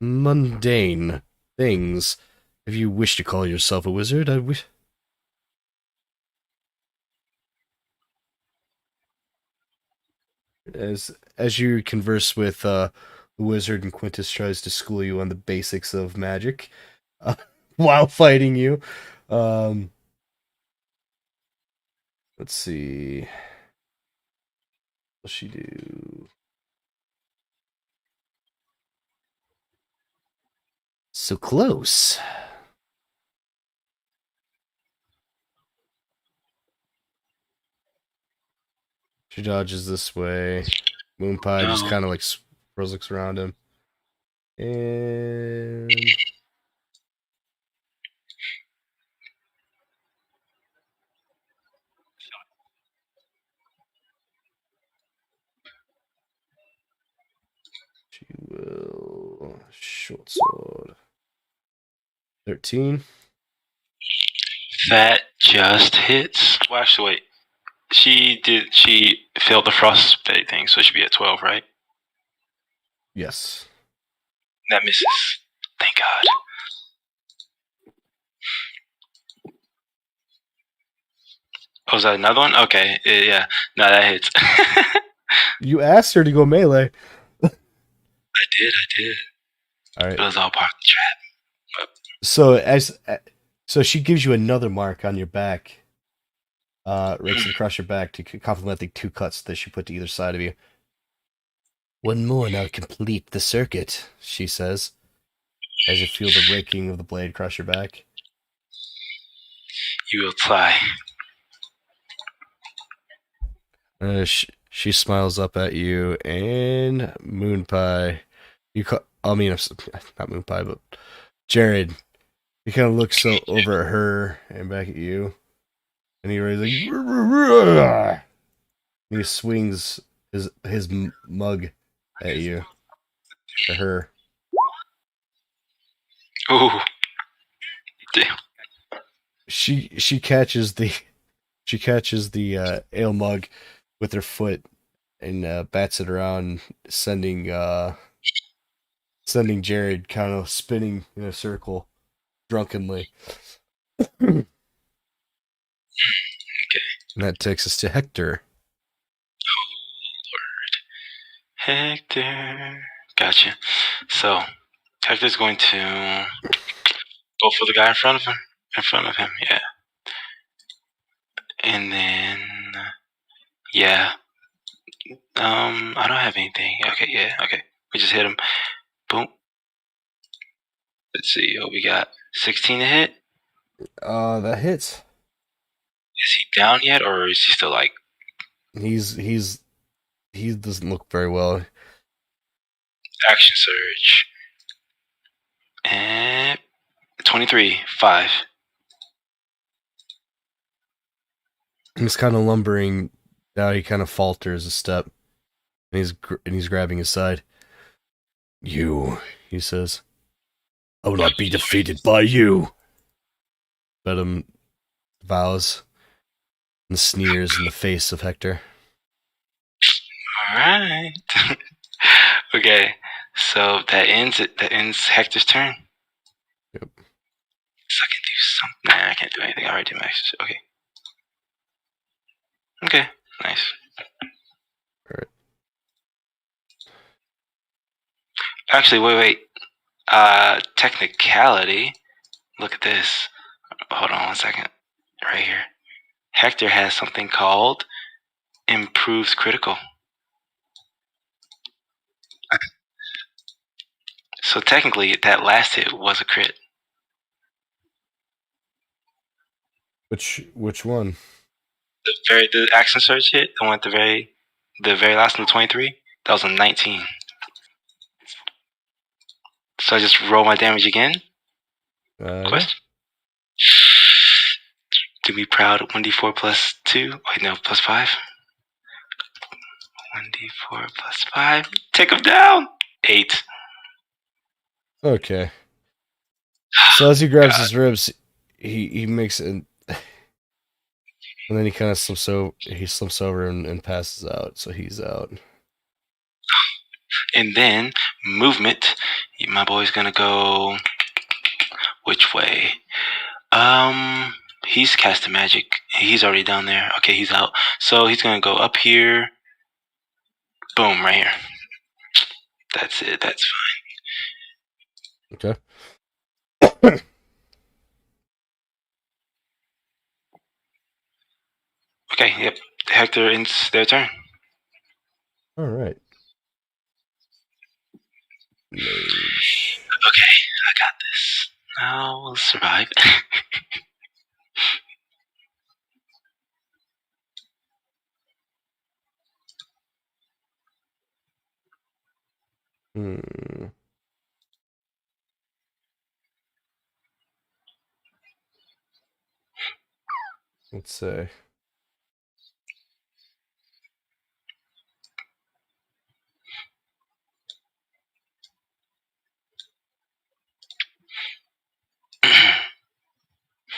mundane things. If you wish to call yourself a wizard, I wish... As you converse with the wizard, and Quintus tries to school you on the basics of magic uh, while fighting you. Let's see. What'll she do? So close. She dodges this way. Moonpie just No. kind of like looks around him. And she will short sword. 13. That just hits. Well, actually, wait. She failed the frostbite thing, so it should be at 12, right? Yes. That misses. Thank God. Oh, is that another one? Okay, yeah. No, that hits. I You asked her to go melee. did. All It right. was all part of the trap. So she gives you another mark on your back. Rakes it across your back to complement the 2 cuts that she put to either side of you. One more and I'll complete the circuit, she says, as you feel the raking of the blade across your back. You will try. She smiles up at you, and Moonpie. I mean, not Moonpie, but Jared. He kind of looks over at her and back at you, and he raises like, and he swings his mug at you, at her. Ooh. Damn. She catches the ale mug with her foot and bats it around, sending Jared kind of spinning in a circle drunkenly. Okay. And that takes us to Hector. Oh, Lord. Hector. Gotcha. So, Hector's going to go for the guy in front of him, yeah. And then, yeah. I don't have anything. Okay, yeah, okay. We just hit him. Boom. Let's see what we got. 16 to hit. That hits. Is he down yet, or is he still like? He doesn't look very well. Action surge. And 23, 5. He's kind of lumbering. Now he kind of falters a step, and he's grabbing his side. You, he says, I will not be defeated by you. Bedham vows and sneers in the face of Hector. Alright. Okay. So that ends it. That ends Hector's turn. Yep. So I can do something. Nah, I can't do anything. I already did my action. Okay. Okay. Nice. Alright. Actually, wait. Technicality. Look at this. Hold on 1 second. Right here. Hector has something called improves critical. So technically, that last hit was a crit. Which one? The action surge hit, the one at the very last one, 23. That was a 19. So I just roll my damage again. Yeah. Quest. Do me proud. 1d4 plus 2. Wait, no, plus 5. 1d4 plus 5. Take him down. 8. Okay. So as he grabs God. his ribs, he makes it, and then he kind of slips over and passes out. So he's out. And then movement. My boy's gonna go which way? He's casting magic. He's already down there. Okay, he's out. So he's gonna go up here. Boom, right here. That's it. That's Okay. fine. Okay, yep. Hector, it's their turn. All right. Mage. Okay, I got this. Now we'll survive. Hmm. Let's see.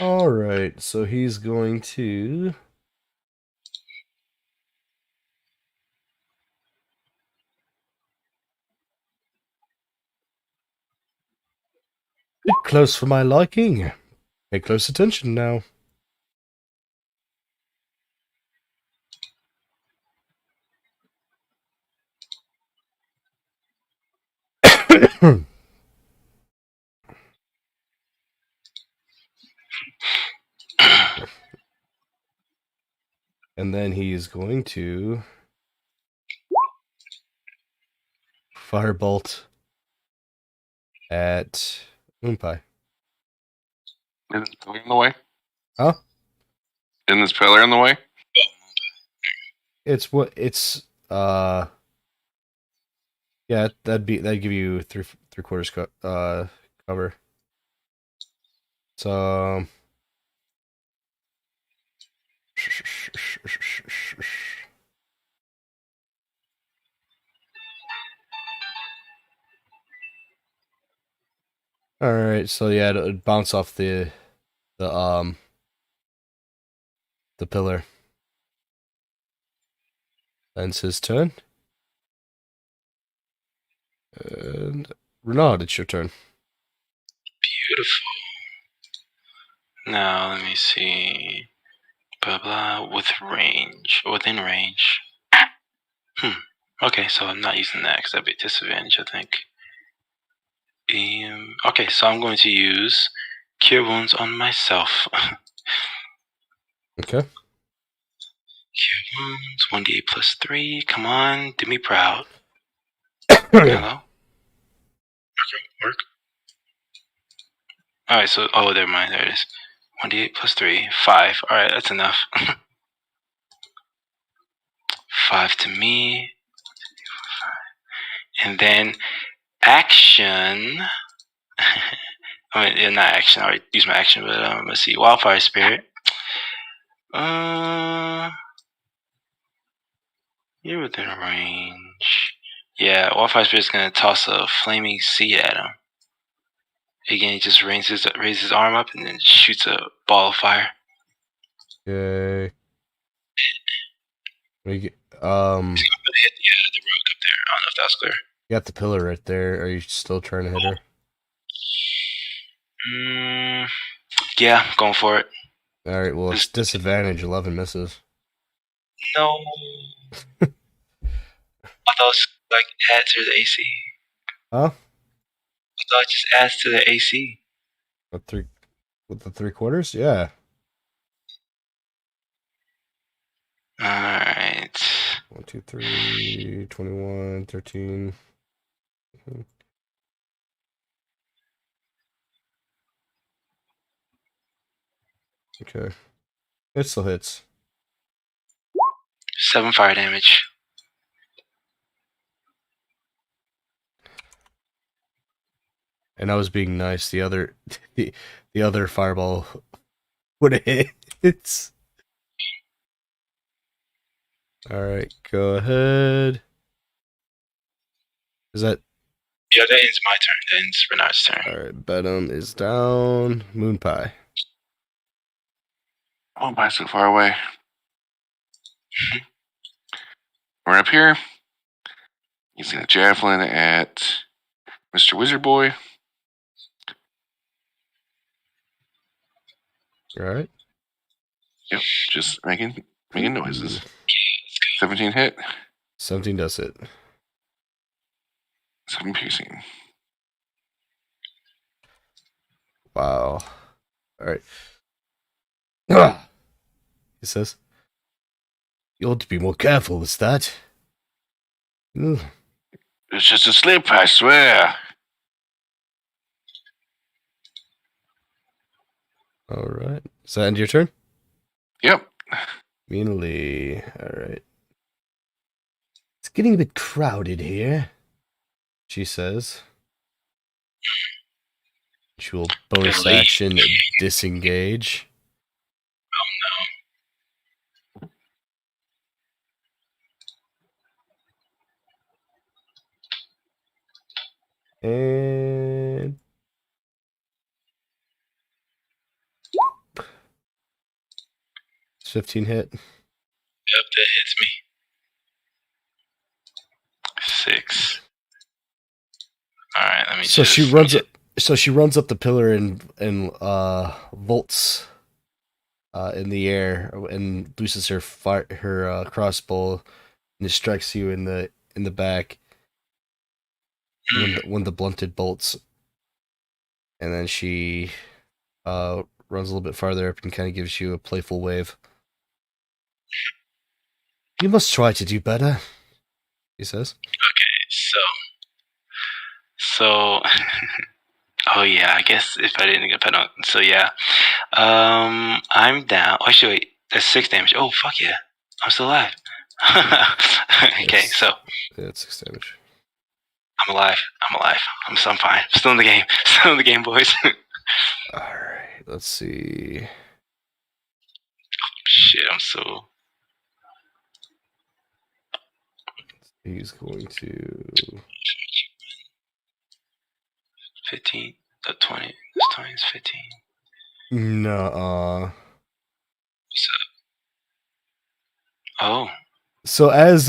All right. So he's going to. Bit close for my liking. Pay close attention now. And then he is going to firebolt at Moonpie. Is this pillar in the way? Huh? Isn't this pillar in the way? It's what it's yeah, that'd give you three quarters cover. So all right, so yeah, it'd bounce off the the pillar. Then it's his turn. And Renaud, it's your turn. Beautiful. Now let me see. Blah blah with range. Within range. Okay, so I'm not using that because that'd be a disadvantage, I think. Okay, so I'm going to use Cure Wounds on myself. Okay. Cure Wounds, 1d8 plus 3. Come on, do me proud. Hello? Okay, work. Alright, so, oh, never mind, there it is. 1d8 plus 3, 5. Alright, that's enough. 5 to me. And then action. I mean, yeah, not action. I already used my action, but let's see. Wildfire Spirit. You're within range. Yeah, Wildfire Spirit's gonna toss a flaming seed at him. Again, he just raises his arm up and then shoots a ball of fire. Okay. We get, He's gonna hit the rogue up there. I don't know if that's clear. you got the pillar right there. Are you still trying to hit her? Yeah, going for it. All right. Well, it's disadvantage. 11 misses. No. I thought it like add to the AC. Huh? I thought it just adds to the AC. With the three quarters? Yeah. Alright. 1, 2, 3, 21, 13. Okay. It still hits. 7 fire damage. And I was being nice. The other fireball would have hit. It's all right. Go ahead. Is that Yeah, that ends my turn. That ends Renard's turn. all right? Benham is down. Moon pie. Oh, by so far away. We're up here. He's gonna javelin at Mr. Wizard Boy. All right. Yep, just making noises. 17 hit, 17 does it. 7 piercing. Wow. All right. Ah, he says, "You ought to be more careful with that." Ugh. It's just a slip, I swear. All right. Is that end your turn? Yep. Meanly. All right. It's getting a bit crowded here, she says. She will bonus Delete. action disengage. And it's 15 hit. Yep, that hits me. 6. All right, let me. So just she runs up. So she runs up the pillar and vaults in the air and looses her crossbow and it strikes you in the back when the blunted bolts. And then she runs a little bit farther up and kind of gives you a playful wave. You must try to do better, he says. So. Oh yeah, I guess if I didn't get put on. So yeah, I'm down. Oh, actually, wait, that's 6 damage. Oh fuck yeah, I'm still alive. Okay, Yes. so Yeah, it's 6 damage. I'm alive. I'm fine. Still in the game. Still in the game, boys. Alright, let's see. Shit, I'm so. He's going to 15, 20. This 20 is 15. no. What's up? Oh, So as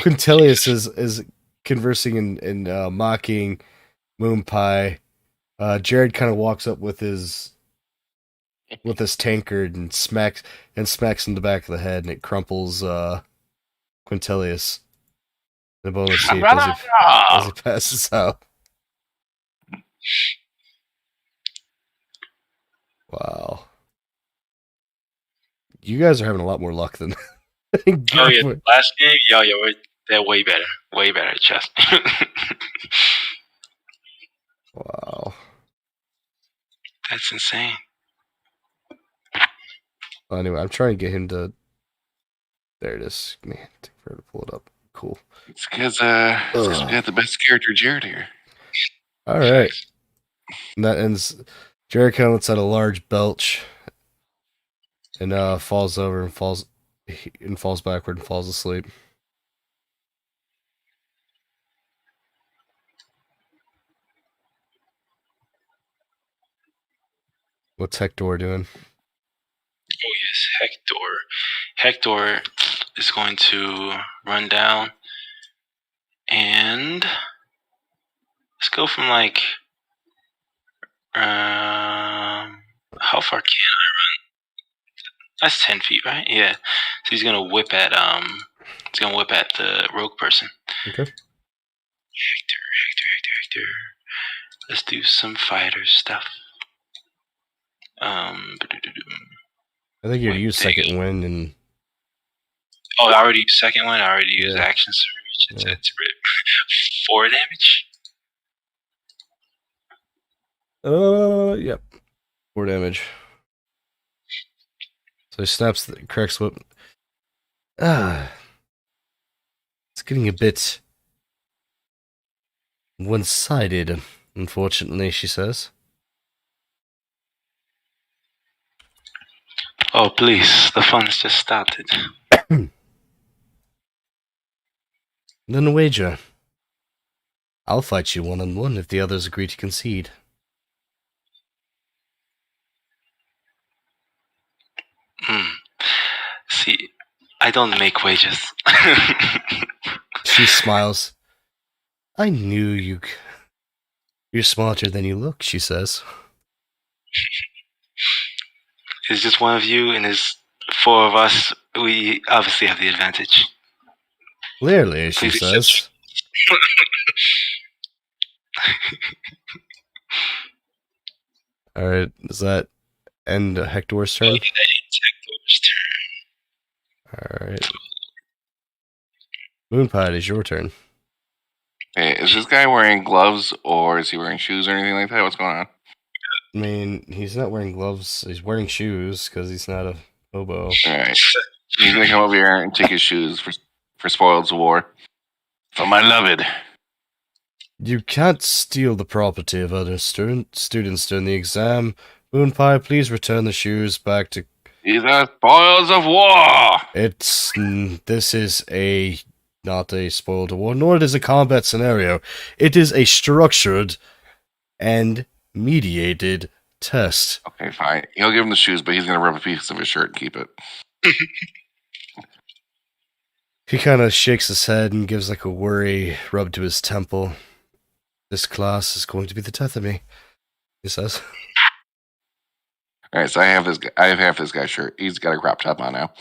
Quintilius is conversing and mocking Moon Pie, Jared kind of walks up with his tankard and smacks in the back of the head, and it crumples Quintilius. The bonus shape as he passes out. Wow. You guys are having a lot more luck than oh yeah, the last game, they're way better, trust me. Wow. That's insane. Well, anyway, I'm trying to get him to. There it is. Man, take forever to pull it up. Cool. It's because we got the best character, Jared, here. All right. And that ends. Jared kind of lets out a large belch and falls over and falls backward and falls asleep. What's Hector doing? Oh yes, Hector is going to run down and let's go from like how far can I run? That's 10 feet, right? Yeah. So he's gonna whip at the rogue person. Okay. Hector. Let's do some fighter stuff. I think you're to use second wind and. Oh, I already used second one. I already used action surge. It's rip. 4 damage. Yep. 4 damage. So he snaps the cracks whip. It's getting a bit one-sided, unfortunately, she says. Oh, please. The fun's just started. Then a wager. I'll fight you one-on-one if the others agree to concede. See, I don't make wages. She smiles. I knew you. You're smarter than you look, she says. It's just one of you, and there's 4 of us. We obviously have the advantage. Clearly, she Please says. Alright, does that end Hector's turn? Okay, Hector's turn. Alright. Moonpie, it is your turn. Hey, is this guy wearing gloves or is he wearing shoes or anything like that? What's going on? I mean, he's not wearing gloves. He's wearing shoes because he's not a hobo. Alright. He's gonna come over here and take his shoes for spoils of war. For my loved. You can't steal the property of other students during the exam. Moonpie, please return the shoes back to... These are spoils of war! This is not a spoiled war, nor it is a combat scenario. It is a structured and mediated test. Okay, fine. He'll give him the shoes, but he's gonna rub a piece of his shirt and keep it. He kind of shakes his head and gives like a worry rub to his temple. This class is going to be the death of me, he says. Alright, so I have half this guy's shirt. He's got a crop top on now.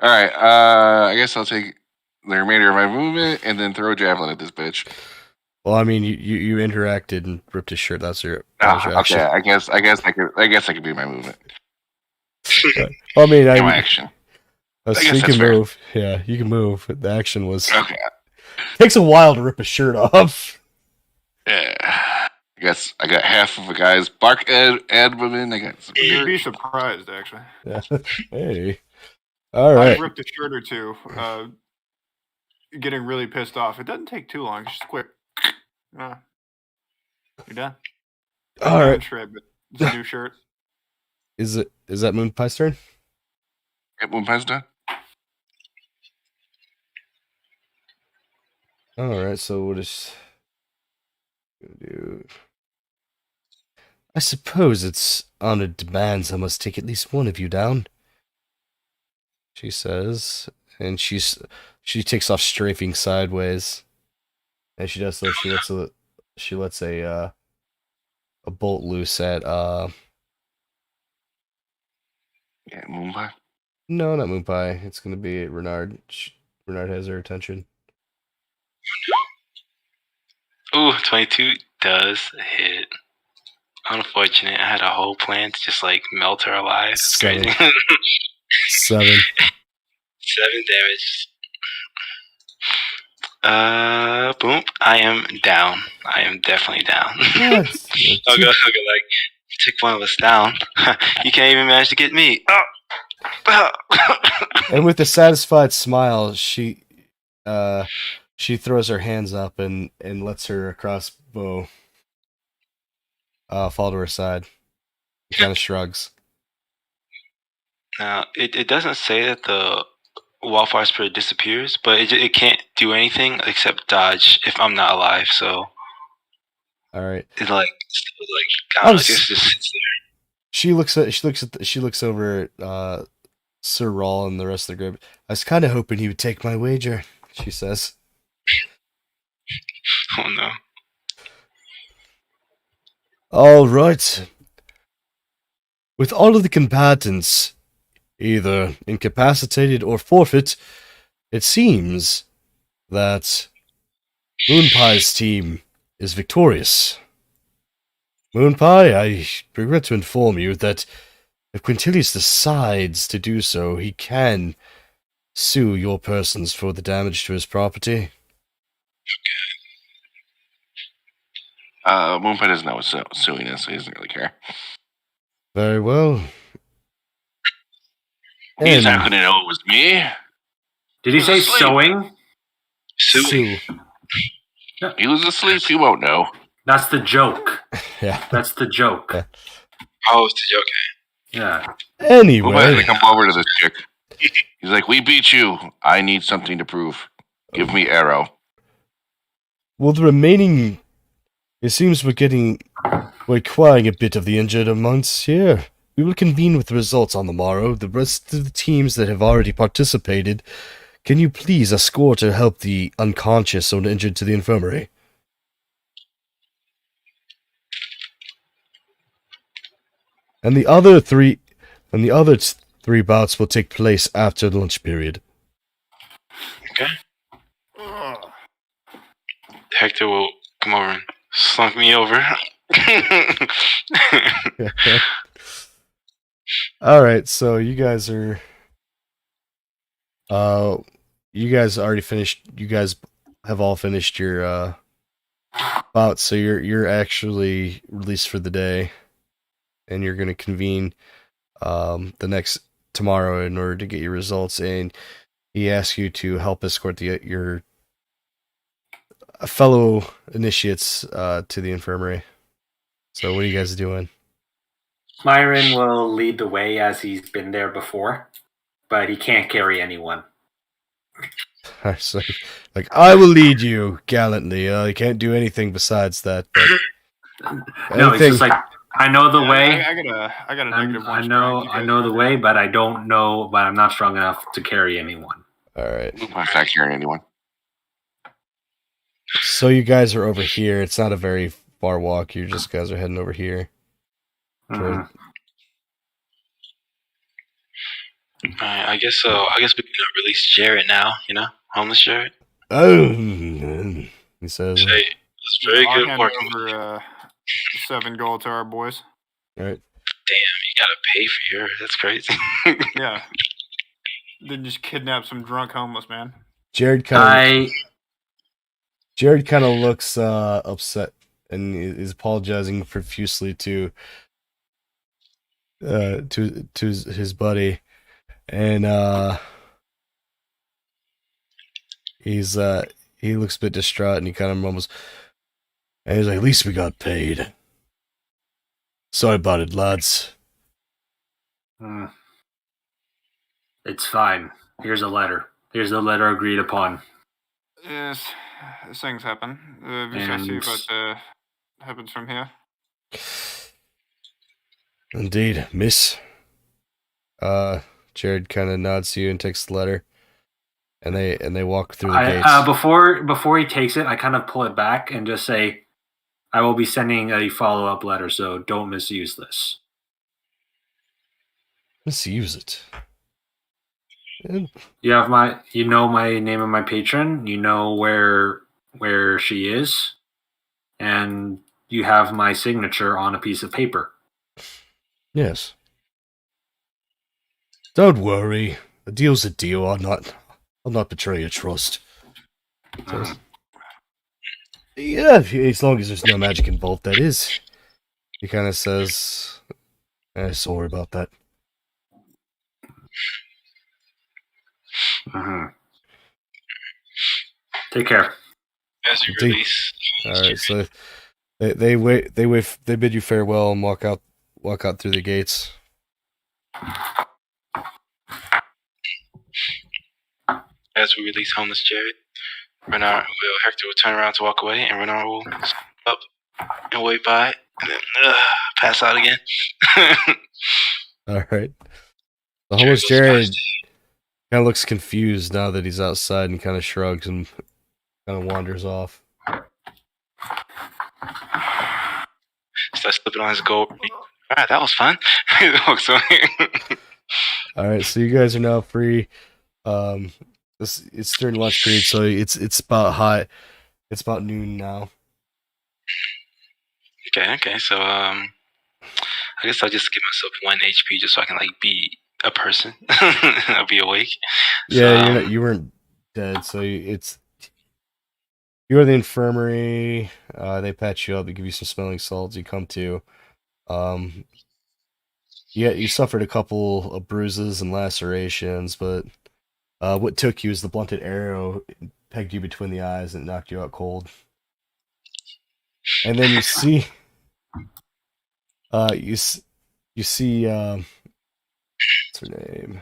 Alright, I guess I'll take the remainder of my movement and then throw a javelin at this bitch. Well, I mean, you interacted and ripped his shirt. That was your Okay, I guess I could do my movement. I mean, my action. So guess you that's can fair. move. Yeah, you can move. The action was... Okay. Takes a while to rip a shirt off. Yeah. I guess I got half of a guy's bark abdomen. I got some You'd shirt. be surprised, actually. Yeah. Hey. All right. I ripped a shirt or two, getting really pissed off. It doesn't take too long. It's just quick. You're done. All right. Shred, but it's a new shirt. Is that Moonpie's turn? Yep, one pass done. All right. So we'll just do. I suppose it's honor demands I must take at least one of you down, she says, and she takes off strafing sideways. And she does so. She lets a bolt loose at Yeah, Moonpie. No, not Moonpie. It's gonna be Renard. Renard has her attention. Ooh, 22 does hit. Unfortunate. I had a whole plan to just like melt her alive. It's crazy. 7. 7 damage. Boom. I am down. I am definitely down. I'll go like, take one of us down. You can't even manage to get me. And with a satisfied smile, she throws her hands up and lets her crossbow fall to her side. Kind of shrugs. Now, it doesn't say that the wildfire spirit disappears, but it can't do anything except dodge if I'm not alive. So, all right, it's like I don't know, just sits there. She looks over at Sir Rawl and the rest of the group. I was kind of hoping he would take my wager, she says. Oh no. All right. With all of the combatants either incapacitated or forfeit, it seems that Moonpie's team is victorious. Moonpie, I regret to inform you that if Quintilius decides to do so, he can sue your persons for the damage to his property. Moonpie doesn't know what's suing us, so he doesn't really care. Very well. He's not going to know it was me. Did he say sewing? Sue. He was asleep. He won't know. That's the joke. Yeah. That's the joke. Yeah. Oh, it's the joke. Yeah. Who had Anyway, to come over to this chick? He's like, "We beat you. I need something to prove. Give me arrow." well, the remaining. It seems we're acquiring a bit of the injured amongst here. We will convene with the results on the morrow. The rest of the teams that have already participated, can you please escort or help the unconscious or injured to the infirmary? And the other three bouts will take place after the lunch period. Okay. Ugh. Hector will come over and slunk me over. All right, so you guys are you guys already finished. You guys have all finished your bouts, so you're actually released for the day, and you're going to convene the next tomorrow in order to get your results. And he asks you to help escort your fellow initiates to the infirmary. So what are you guys doing? Myron will lead the way as he's been there before, but he can't carry anyone. So, like, I will lead you gallantly. I can't do anything besides that. But No, it's just like I know the way. I got a negative one. I know the way, but I don't know. But I'm not strong enough to carry anyone. All right. I'm not carrying anyone. So you guys are over here. It's not a very far walk. You just guys are heading over here. Mhm. I guess so. I guess we can release Jared now. Homeless Jared. Oh, he says. Hey, it's very I'll good hand working. over 7 gold to our boys. All right. Damn, you gotta pay for your. That's crazy. Yeah. Then just kidnap some drunk homeless man. Jared kind of looks upset and is apologizing profusely to his buddy, and he looks a bit distraught and he kind of mumbles, and he's like, "At least we got paid. Sorry about it, lads." It's fine. Here's a letter. Here's the letter agreed upon. Yes, things happen. We shall see what happens from here. Indeed, miss. Jared kind of nods to you and takes the letter, and they walk through the gates. Before he takes it, I kind of pull it back and just say, "I will be sending a follow-up letter, so don't misuse this." Misuse it. And You have my name of my patron. You know where she is, and you have my signature on a piece of paper. yes. Don't worry. A deal's a deal. I'll not betray your trust. So, yeah, as long as there's no magic involved, that is. He kind of says, sorry about that. Mm-hmm. Take care. As you release. All right, so they bid you farewell and walk out through the gates. As we release homeless Jared, Hector will turn around to walk away, and Renard will step up and wave by, and then pass out again. All right. The homeless Jared kind of looks confused now that he's outside and kind of shrugs and kind of wanders off. Starts slipping on his gold. All right, that was fun. All right, so you guys are now free. It's during lunch period, so it's about It's about noon now. Okay. So I guess I'll just give myself 1 HP just so I can be a person. I'll be awake. Yeah, you weren't dead, so you're in the infirmary. They patch you up. They give you some smelling salts. You come to. Yeah, you suffered a couple of bruises and lacerations, but what took you is the blunted arrow pegged you between the eyes and knocked you out cold. And then you see, you see, what's her name?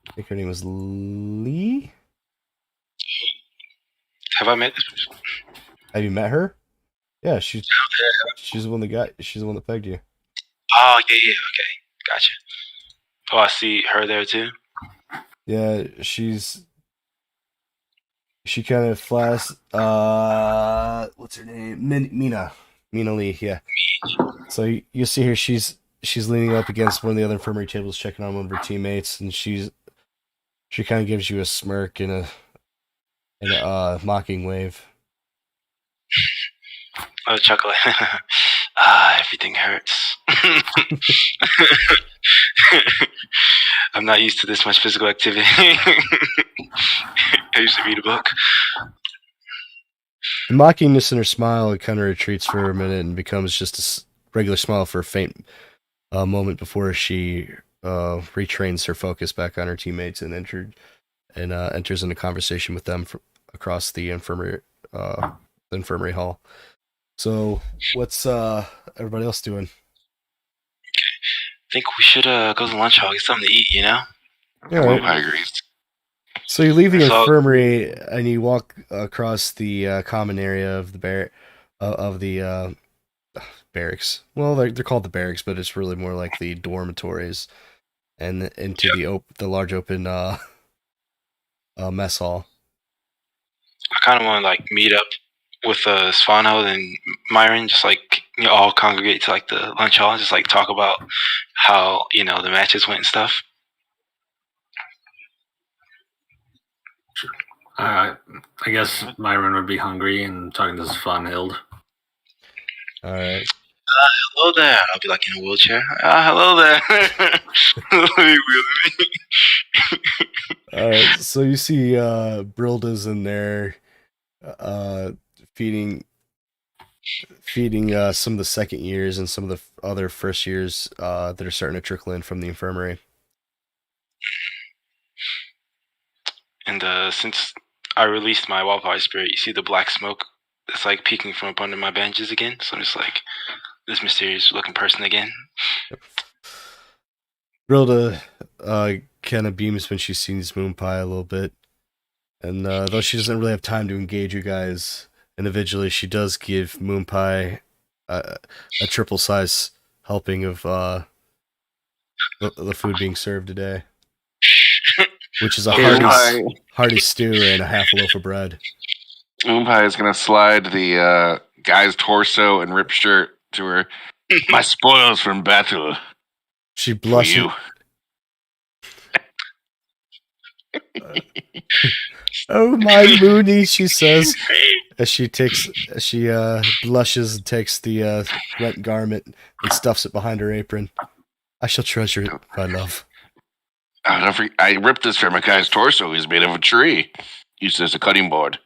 I think her name was Lee. Have I met this person? Have you met her? Yeah, she's the one that pegged you. Oh, yeah, okay. Gotcha. Oh, I see her there too. Yeah, she kind of flashed. What's her name? Mina Lee. Yeah. So you see her. She's leaning up against one of the other infirmary tables, checking on one of her teammates, and she kind of gives you a smirk and a mocking wave. Oh, chuckle. Everything hurts. I'm not used to this much physical activity. I used to read a book. The mockingness in her smile kind of retreats for a minute and becomes just a regular smile for a faint moment before she retrains her focus back on her teammates and enters into conversation with them across the infirmary hall. So, what's everybody else doing? I think we should go to the lunch hall, get something to eat, you know? I agree. So you leave the So- infirmary and you walk across the common area of the barracks. Well, they're called the barracks, but it's really more like the dormitories, and into the large open mess hall. I kind of want to like meet up with Svano and Myron, just like all congregate to like the lunch hall, and just like talk about how the matches went and stuff. I guess Myron would be hungry and talking to Svanhild. All right. Hello there. I'll be like in a wheelchair. Hello there. All right. So you see Brilda's in there feeding some of the second years and some of the other first years that are starting to trickle in from the infirmary. And since I released my wildfire spirit, you see the black smoke that's like peeking from up under my bandages again. So I'm just like this mysterious looking person again. Brilda kind of beams when she sees Moonpie a little bit. And though she doesn't really have time to engage you guys individually, she does give Moonpie a triple size helping of the food being served today, which is a hearty stew and a half a loaf of bread. Moonpie is going to slide the guy's torso and ripped shirt to her. My spoils from battle. She For blushes. you. Oh my Mooney, she says as she blushes and takes the rent garment and stuffs it behind her apron. I shall treasure it, my love. I ripped this from a guy's torso. He's made of a tree. Used as a cutting board.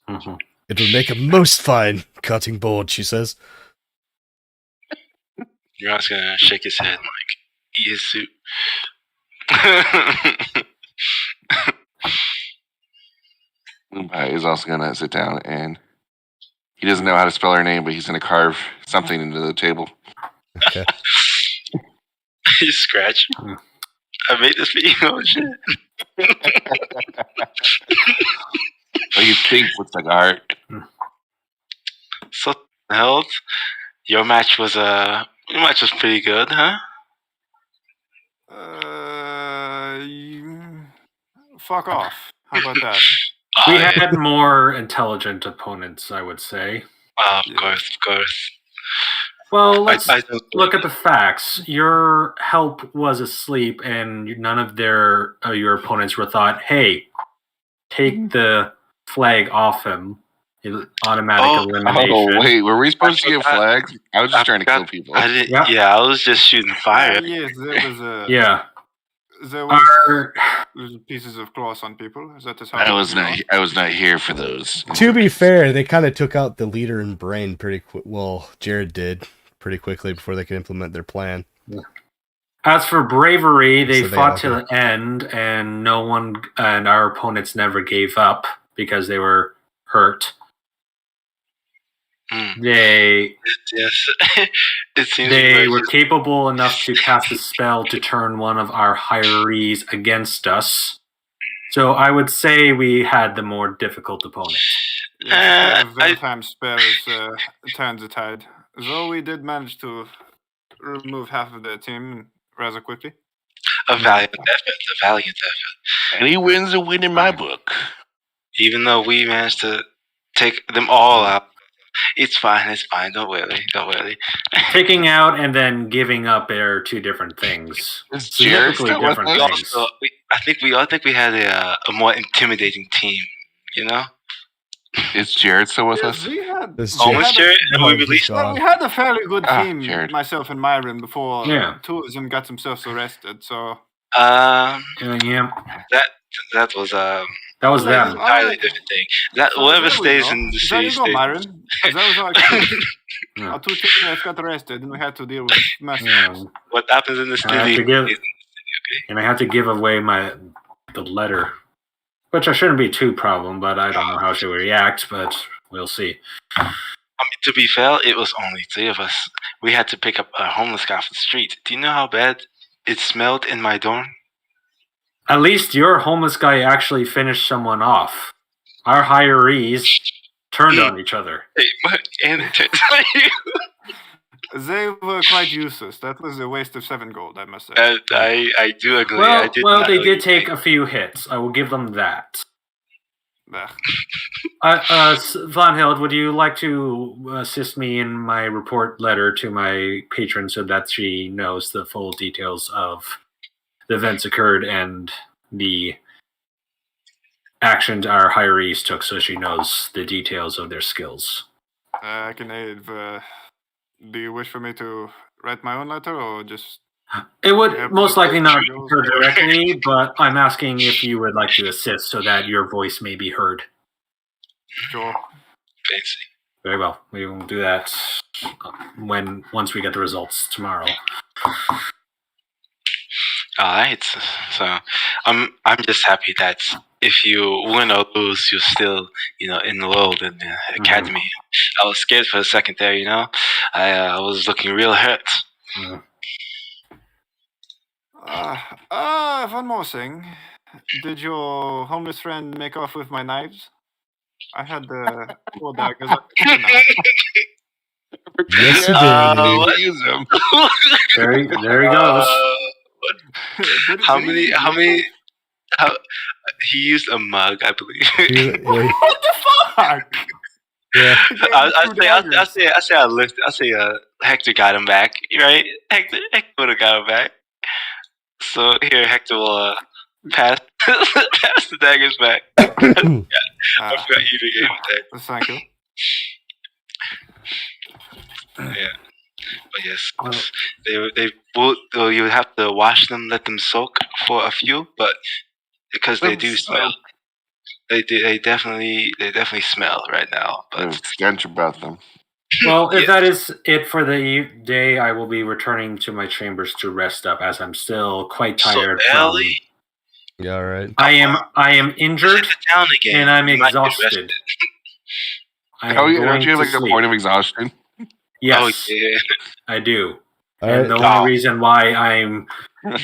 Mm-hmm. It will make a most fine cutting board, she says. You're just gonna shake his head and like eat his soup. Moonpie is also going to sit down and he doesn't know how to spell her name, but he's going to carve something into the table. Okay. You scratch. I made this for you. Oh shit. What you think looks like art? So held. Your match was pretty good, huh? Fuck off. How about that? We had more intelligent opponents, I would say. Of course. Well, let's I look at the facts. Your help was asleep, and none of your opponents were thought, hey, take the flag off him. Automatic elimination. Oh, wait, were we supposed to get flags? I was just trying to kill people. I didn't. Yeah, I was just shooting fire. Yes, there was a. Yeah. There was pieces of cloth on people. Is that how? I was not here for those. To be fair, they kind of took out the leader and brain pretty quick. Well, Jared did pretty quickly before they could implement their plan. As for bravery, they So they fought to all the end, and our opponents never gave up because they were hurt. They Yes. It seems they we were just, capable enough to cast a spell to turn one of our hirees against us. So I would say we had the more difficult opponent. Yes, a pair of I, well-timed spells turned the tide. Though we did manage to remove half of their team rather quickly. a valiant effort, a valiant effort. Any win's a win in my book. Even though we managed to take them all out, it's fine. It's fine. Don't worry. Don't worry. Taking out and then giving up are two different things. Is Jared Significantly still with different us? things. Also, I think we all think we had a more intimidating team. You know, Is Jared still with Yes, us? we had. This we almost had sure. a- And No, we he's released. gone. we had a fairly good team, Jared. myself and Myron, before Yeah. two of them got themselves arrested. So Yeah, That was that was them. entirely different thing. That so whatever there we stays go. in the There city you go, stays. Myron. That was our excuse. Yeah. Our two teammates got arrested, and we had to deal with massive. Yeah. What happens in the I have city? to give, is- and I have to give away the letter, which I shouldn't be too problem, but I don't know how she'll react. But we'll see. I mean, to be fair, it was only three of us. We had to pick up a homeless guy off the street. Do you know how bad it smelled in my dorm? At least your homeless guy actually finished someone off. Our hirees turned on each other. Hey, and it turns out They were quite useless. That was a waste of 7 gold, I must say. I do agree. I did not They know did you take think- a few hits. I will give them that. Ugh. Von Hild, would you like to assist me in my report letter to my patron so that she knows the full details of the events occurred and the actions our hirees took, so she knows the details of their skills? I can aid. Do you wish for me to write my own letter, or just? It would Yeah, most likely not be goes her there. directly, but I'm asking if you would like to assist so that your voice may be heard. Sure. Fancy. Very well. We will do that once we get the results tomorrow. All right. So I'm just happy that if you win or lose, you're still enrolled in the academy. I was scared for a second there. I was looking real hurt. One more thing. Did your homeless friend make off with my knives? I had the 4 daggers. Yes, you what? did. Use them. There he goes. How many? How he used a mug, I believe. What the fuck? Yeah. I say Hector got him back, right? Hector would have got him back. So here, Hector will pass the daggers back. I forgot you gave that. Thank you. Yeah, but yes, you would have to wash them, let them soak for a few, but because they do smell, they definitely smell right now. There's But stench about them. Well, if Yes. that is it for the day, I will be returning to my chambers to rest up, as I'm still quite so tired. early, Yeah, all right. I am injured sit down again, and I'm You might get exhausted. rested. I Oh, am yeah, don't going you have to like a sleep. point of exhaustion? Yes, Oh yeah, I do. All And right. the only reason why I'm You had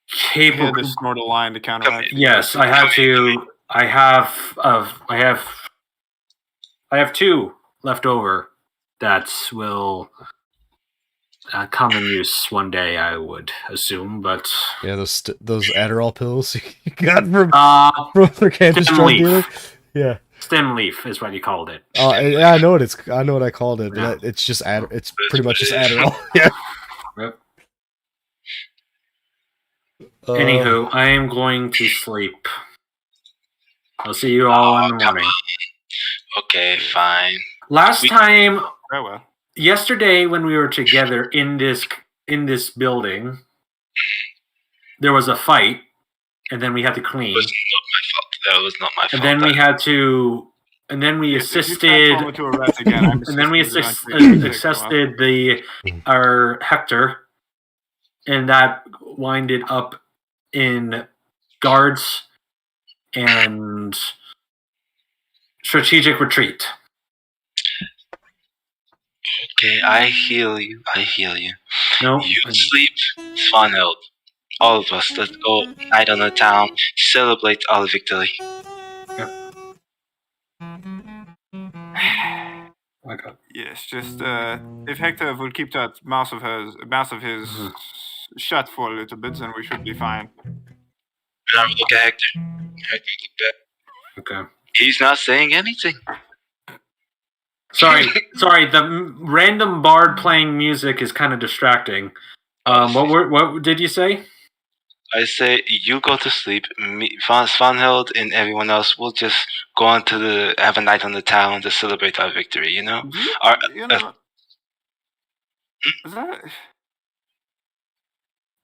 capable, to snort a line to counteract. yes, I had to. I have 2 left over that will come in use one day, I would assume. But Yeah, those Adderall pills you got from the Kansas Stem drug leaf. dealer. Yeah. stem leaf is what you called it. Yeah, I know what I know what I called it. Yeah. But it's just it's pretty much just Adderall. Yeah. Yep. Anywho, Anywho, I am going to sleep. I'll see you all in the morning. okay, fine. Last time, Very well. yesterday, when we were together in this building, there was a fight, and then we had to clean, That was not my fault. and then we had to, and then we If you assisted, transform into a rat again, I'm and then we assisting you assisted our Hector, and that winded up in guards and strategic retreat. Okay, I heal you. I heal you. No. You sleep, Svanhild. All of us, let's go night on the town, celebrate our victory. Okay. Yes, just if Hector will keep that mouth of his shut for a little bit, then we should be fine. Look at Hector. Hector, look back. Okay. He's not saying anything. Sorry. The random bard playing music is kind of distracting. What did you say? I say you go to sleep. Me, Svanhild and everyone else will just go on to have a night on the town to celebrate our victory. You know.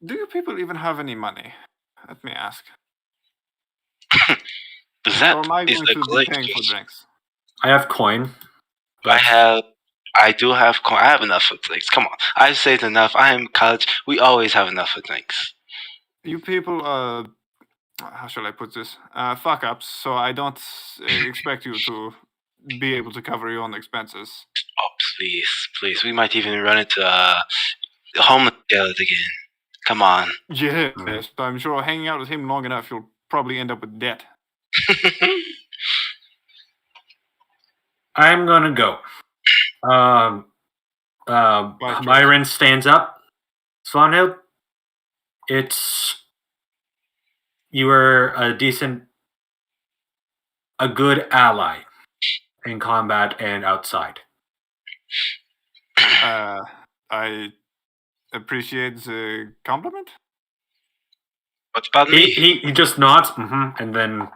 Do you people even have any money? Let me ask. That or am I is going a to be great paying for question. drinks? I have coin. I do have coin. I have enough for drinks. Come on, I've saved enough. I am college. We always have enough for drinks. You people, how shall I put this? Fuck ups. So I don't expect you to be able to cover your own expenses. Oh, please. We might even run into the homeless skeleton again. Come on. Yes, I'm sure hanging out with him long enough, you'll probably end up with debt. I'm gonna go. Myron stands up. Svanhild, you are a good ally in combat and outside. I appreciate the compliment. What about me? He just nods, and then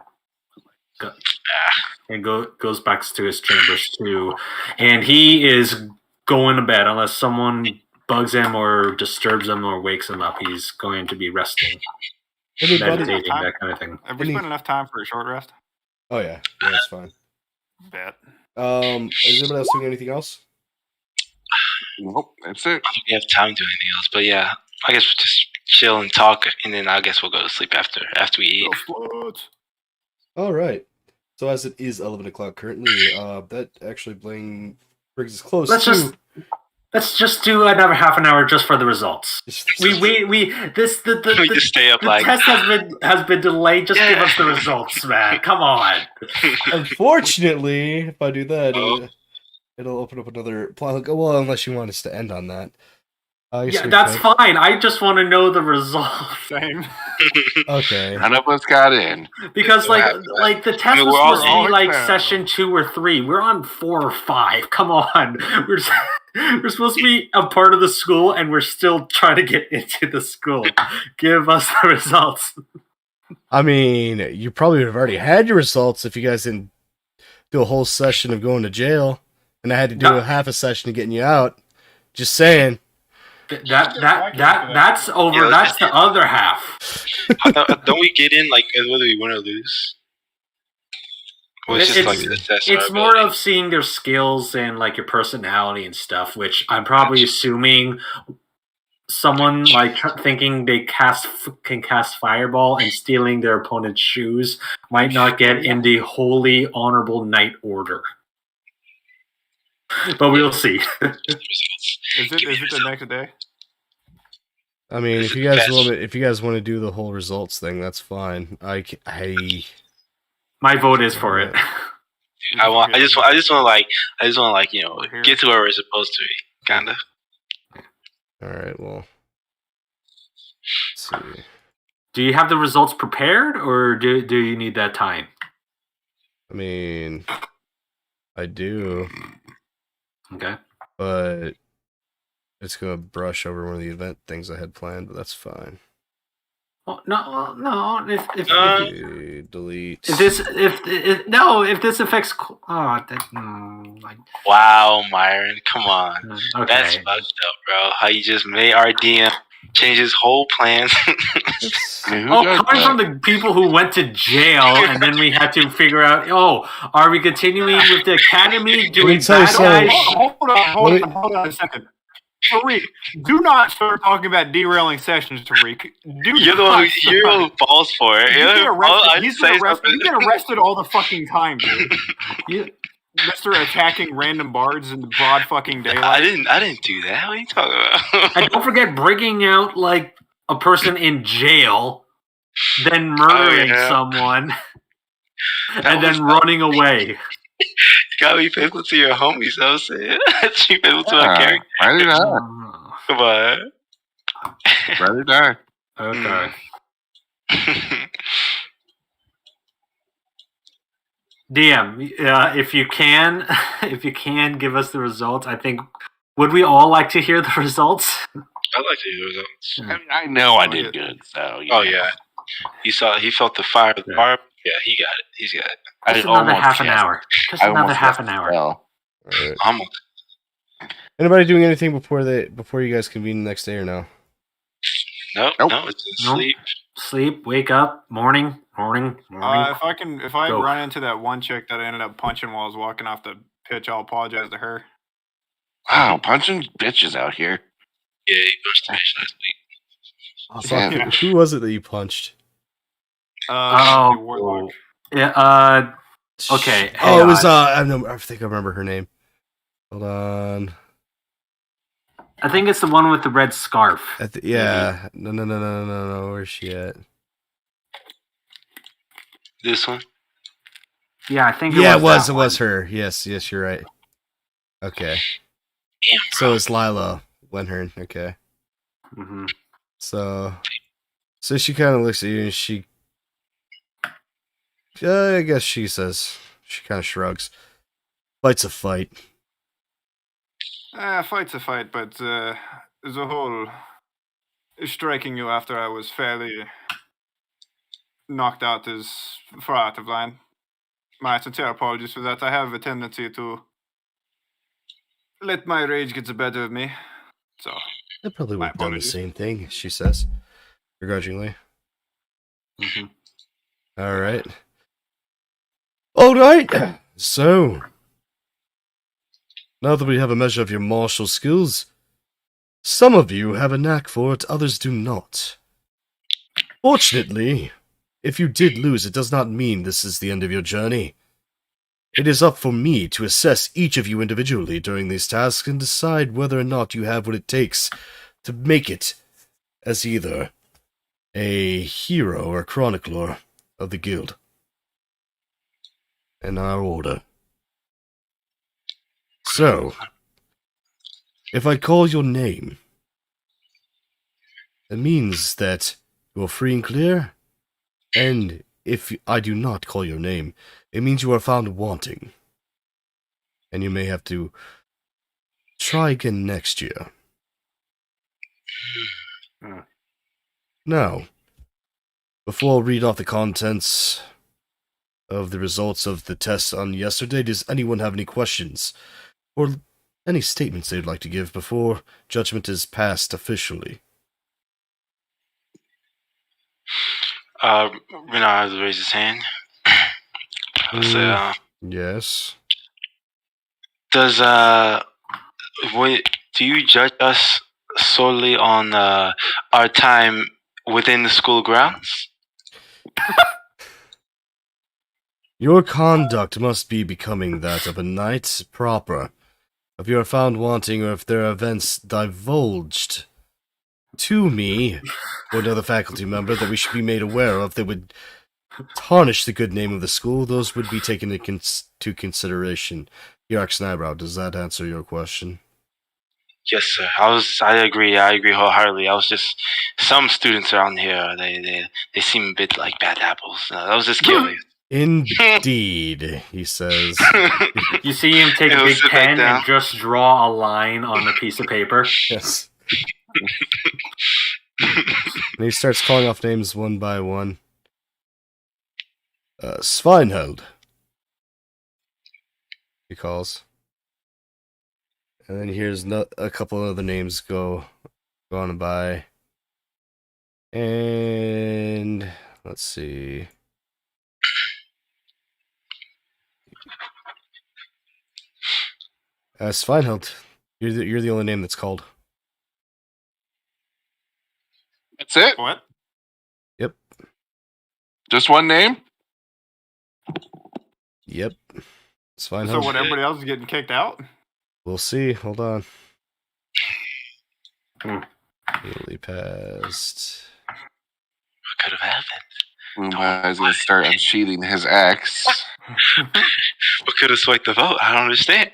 goes back to his chambers too, and he is going to bed unless someone bugs him or disturbs him or wakes him up. He's going to be resting, meditating, that kind of thing. Have we spent enough time for a short rest? Oh yeah, that's fine. Bet. Is anybody else doing anything else? Nope, that's it. I don't think we have time to do anything else, but yeah, I guess we'll just chill and talk, and then I guess we'll go to sleep after we eat. All right. So as it is 11 o'clock currently, that actually brings us close. Let's just do another half an hour just for the results. We just stay up. The test has been delayed. Just give us the results, man. Come on. Unfortunately, if I do that, it'll open up another plot. Well, unless you want us to end on that. Yeah, that's fine. I just want to know the results. Same. Okay. None of us got in. Because like the test was supposed to be like session 2 or 3. We're on 4 or 5. Come on. We're supposed to be a part of the school, and we're still trying to get into the school. Give us the results. I mean, you probably would have already had your results if you guys didn't do a whole session of going to jail, and I had to do a half a session of getting you out. Just saying. That's over. Yeah, that's the other half. Don't we get in like whether we win or lose? It's more of seeing their skills and like your personality and stuff, which I'm probably assuming someone like thinking they can cast fireball and stealing their opponent's shoes might not get in the holy honorable knight order. But we'll see. Is it the next day? I mean, if you guys want to do the whole results thing, that's fine. My vote is for it. I just want to get to where we're supposed to be, kind of. All right. Well, let's see. Do you have the results prepared, or do you need that time? I mean, I do. Okay. But it's gonna brush over one of the event things I had planned, but that's fine. Oh, no. If delete. If this affects. Wow, Myron, come on. Okay. That's fucked up, bro. How you just made our DM change his whole plans. Coming from the people who went to jail, and then we had to figure out, are we continuing with the academy doing bad guys? Hold on a second. Tariq, do not start talking about derailing sessions, Tariq. You're the one who falls for it. You get arrested all the fucking time, dude. Mr. attacking random bards in the broad fucking daylight. I didn't do that. What are you talking about? And don't forget bringing out like a person in jail, then murdering someone, and then running away. You gotta be faithful to your homies, I was saying. Be faithful to our character. Ride or die. Oh, Come on. Ride or die. okay. DM, if you can, give us the results. I think would we all like to hear the results? I'd like to hear the results. I mean, I know I did good, so. Oh yeah, he felt the fire of the fire. Yeah, he got it. He's got it. Just another half an hour. Just another half an hour. All right. Almost. Anybody doing anything before you guys convene the next day or no? No, it's sleep. Sleep, wake up, morning. If I Go. run into that one chick that I ended up punching while I was walking off the pitch, I'll apologize to her. Wow, punching bitches out here. Yeah, he punched the bitch last week. Fuck, who was it that you punched? The warlock. Yeah. Okay. Oh, it was I think I remember her name. Hold on. I think it's the one with the red scarf. Yeah. No. Where's she at? This one? Yeah, I think. It was her. Yes, you're right. Okay. Damn, so it's Lila Lenhern. Okay. Mm-hmm. So she kind of looks at you and she. I guess she says. She kind of shrugs. Fight's a fight. Fight's a fight, but the whole striking you after I was fairly knocked out is far out of line. My sincere apologies for that. I have a tendency to let my rage get the better of me. So I probably would have done the same thing, she says, begrudgingly. Mm-hmm. All right. So, now that we have a measure of your martial skills, some of you have a knack for it, others do not. Fortunately, if you did lose, it does not mean this is the end of your journey. It is up for me to assess each of you individually during these tasks and decide whether or not you have what it takes to make it as either a hero or chronicler of the guild. In our order. So, if I call your name, it means that you are free and clear, and if I do not call your name, it means you are found wanting, and you may have to try again next year. Now, before I read off the contents of the results of the test on yesterday, does anyone have any questions or any statements they'd like to give before judgment is passed officially? Renard raised his hand. Yes. Do you judge us solely on our time within the school grounds? Your conduct must be becoming that of a knight proper. If you are found wanting or if there are events divulged to me or another faculty member that we should be made aware of that would tarnish the good name of the school, those would be taken into consideration. Yark Snybrow, does that answer your question? Yes, sir. I agree wholeheartedly. I was just, some students around here, they seem a bit like bad apples. I was just curious. Indeed, he says. You see him take a big pen and just draw a line on a piece of paper. Yes. And he starts calling off names one by one. Svinheld, he calls. And then he hears a couple other names go on by. And let's see. Svinheld, you're the only name that's called. That's it? What? Just one name? Yep. Svinhild. So when everybody else is getting kicked out? We'll see. Hold on. Hmm. Immediately passed. What could have happened? Moonpie's gonna start unsheathing his axe. What could have swayed the vote? I don't understand.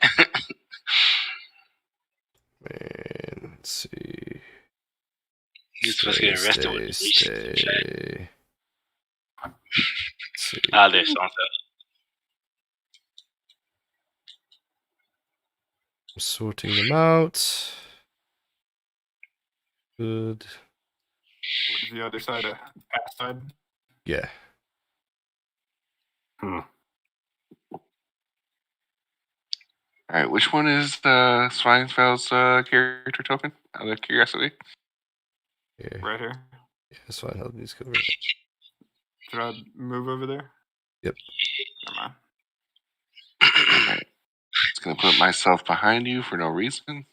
And let's see. You're supposed to get arrested with Stay. Let's see. there's something. I'm sorting them out. Good. What's the other side of past side? Yeah. Alright, which one is Swinefeld's character token? Out of curiosity. Yeah. Right here. Yeah, Svinhild needs cover. Should I move over there? Yep. Come on. Alright. Just gonna put myself behind you for no reason.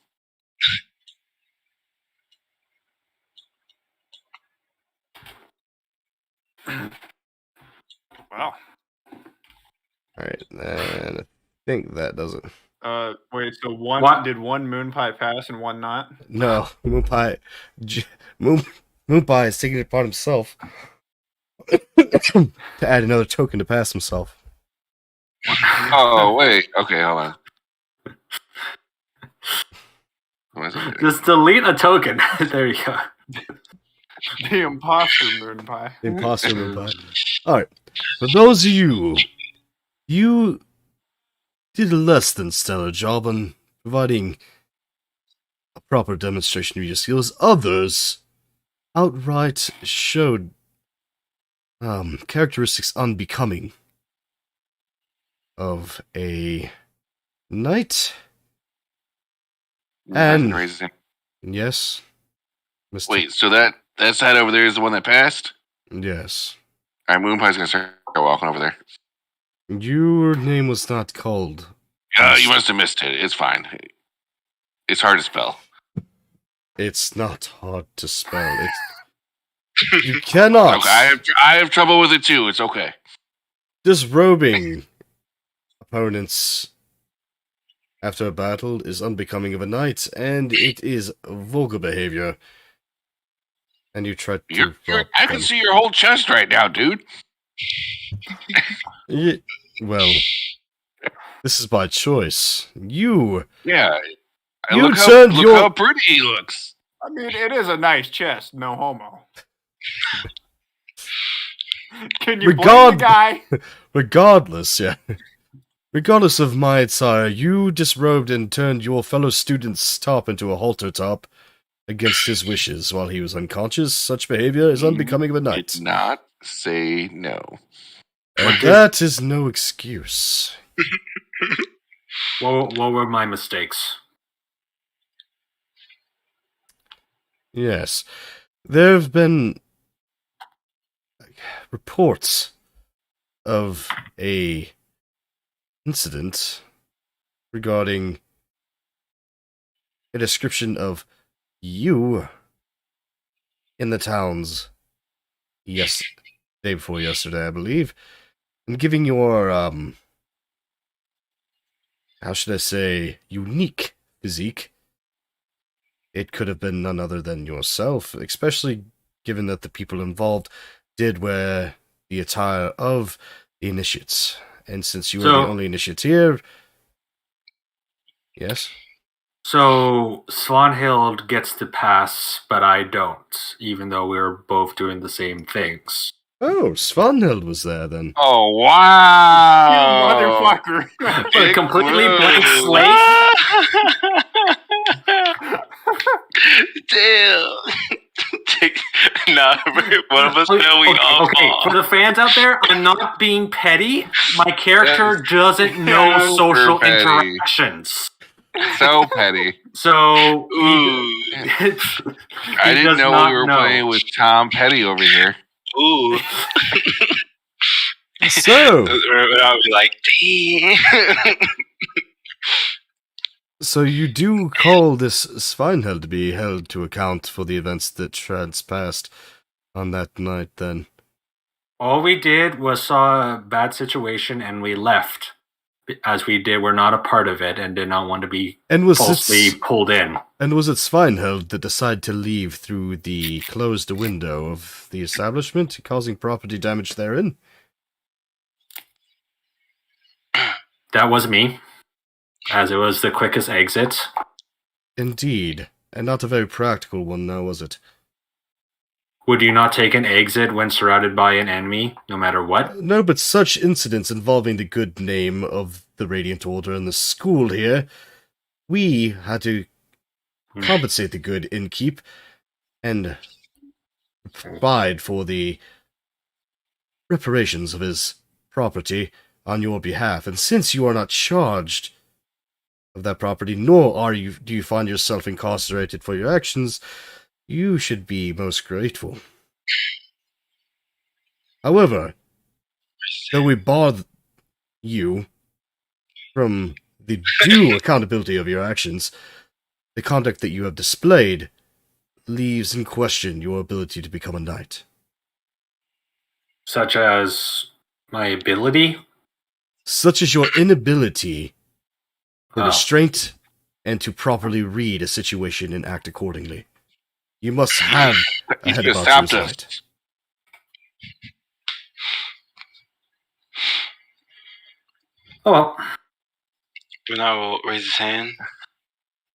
Wow. Alright, then I think that does it. Wait. So did one moon pie pass and one not? No, Moonpie Moonpie is taking it upon himself to add another token to pass himself. Oh wait, okay, hold on. What is it? Just delete a token. There you go. The imposter moon pie. The imposter Moonpie. Alright. For those of you did a less than stellar job on providing a proper demonstration of your skills. Others outright showed characteristics unbecoming of a knight. And Raising. yes, Mr. Wait, so that side over there is the one that passed? Yes, Alright, Moonpie's gonna start walking over there. your name was not called. You must have missed it. It's fine. It's hard to spell. It's not hard to spell. You cannot. Okay, I have trouble with it too. It's okay. Disrobing opponents after a battle is unbecoming of a knight, and it is vulgar behavior. And you tried to rob I can them. see your whole chest right now, dude. Well, this is by choice. You Yeah. You look turned your- how pretty he looks. I mean, it is a nice chest. No homo. Can you blame the guy? regardless of my attire, you disrobed and turned your fellow student's top into a halter top against his wishes while he was unconscious. Such behavior is unbecoming of a knight. Did not say no. And that is no excuse. What were my mistakes? Yes. There have been reports of a incident regarding a description of you in the towns day before yesterday, I believe, and giving your how should I say, unique physique. It could have been none other than yourself, especially given that the people involved did wear the attire of the initiates. And since you were the only initiate here... Yes? So Svanhild gets to pass, but I don't, even though we're both doing the same things. Oh, Svanhild was there then. Oh, wow. You motherfucker. A completely blank slate? Damn. Nah, one of us know we all Okay, fall. for the fans out there, I'm not being petty. My character doesn't know super social petty. interactions. So petty. So Ooh. I didn't know we were playing with Tom Petty over here. Ooh. So, I'll be like, damn. so you do call this Svinhild to be held to account for the events that transpired on that night, then? all we did was saw a bad situation and we left. as we were not a part of it and did not want to be And was falsely its pulled in. and was it Sveinheld that decided to leave through the closed window of the establishment, causing property damage therein? That was me, as it was the quickest exit. Indeed, and not a very practical one, now was it? Would you not take an exit when surrounded by an enemy, no matter what? No, but such incidents involving the good name of the Radiant Order and the school here, we had to compensate the good innkeep and provide for the reparations of his property on your behalf. And since you are not charged of that property, nor do you find yourself incarcerated for your actions, you should be most grateful. However, though we bar you from the due accountability of your actions, the conduct that you have displayed leaves in question your ability to become a knight. Such as my ability? Such as your inability for restraint and to properly read a situation and act accordingly. You must have a head about you right. Oh well. Bernard will raise his hand.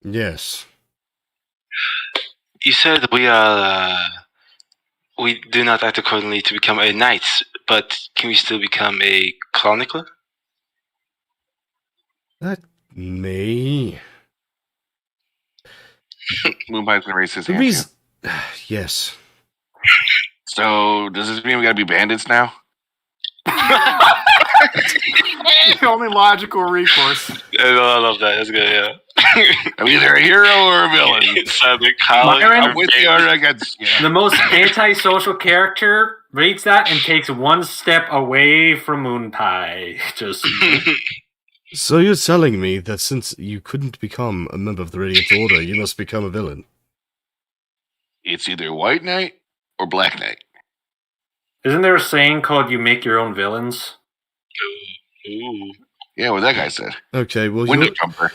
Yes. You said we do not act accordingly to become a knight, but can we still become a chronicler? That may... Moonpie's gonna raise his The hand. reason... Yes. So, does this mean we gotta be bandits now? The only logical recourse. I love that. That's good, yeah. I'm either a hero or a villain. Southern College. Myron? I'm with you or against you. The most antisocial character reads that and takes one step away from Moonpie. Just So you're telling me that since you couldn't become a member of the Radiant Order, you must become a villain? It's either White Knight or Black Knight. isn't there a saying called "you make your own villains"? Ooh. Yeah, what that guy said. Okay, well, Window you... jumper.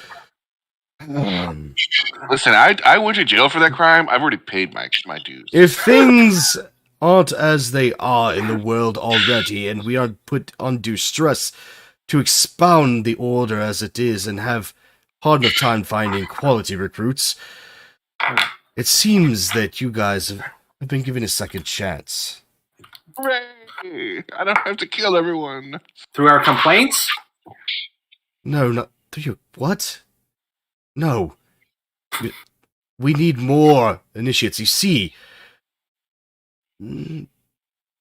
Listen, I went to jail for that crime. I've already paid my dues. If things aren't as they are in the world already, and we aren't put undue stress to expound the order as it is and have hard enough time finding quality recruits, it seems that you guys have been given a second chance. Hooray! I don't have to kill everyone. Through our complaints? No, not through your... What? No. We need more initiates. You see,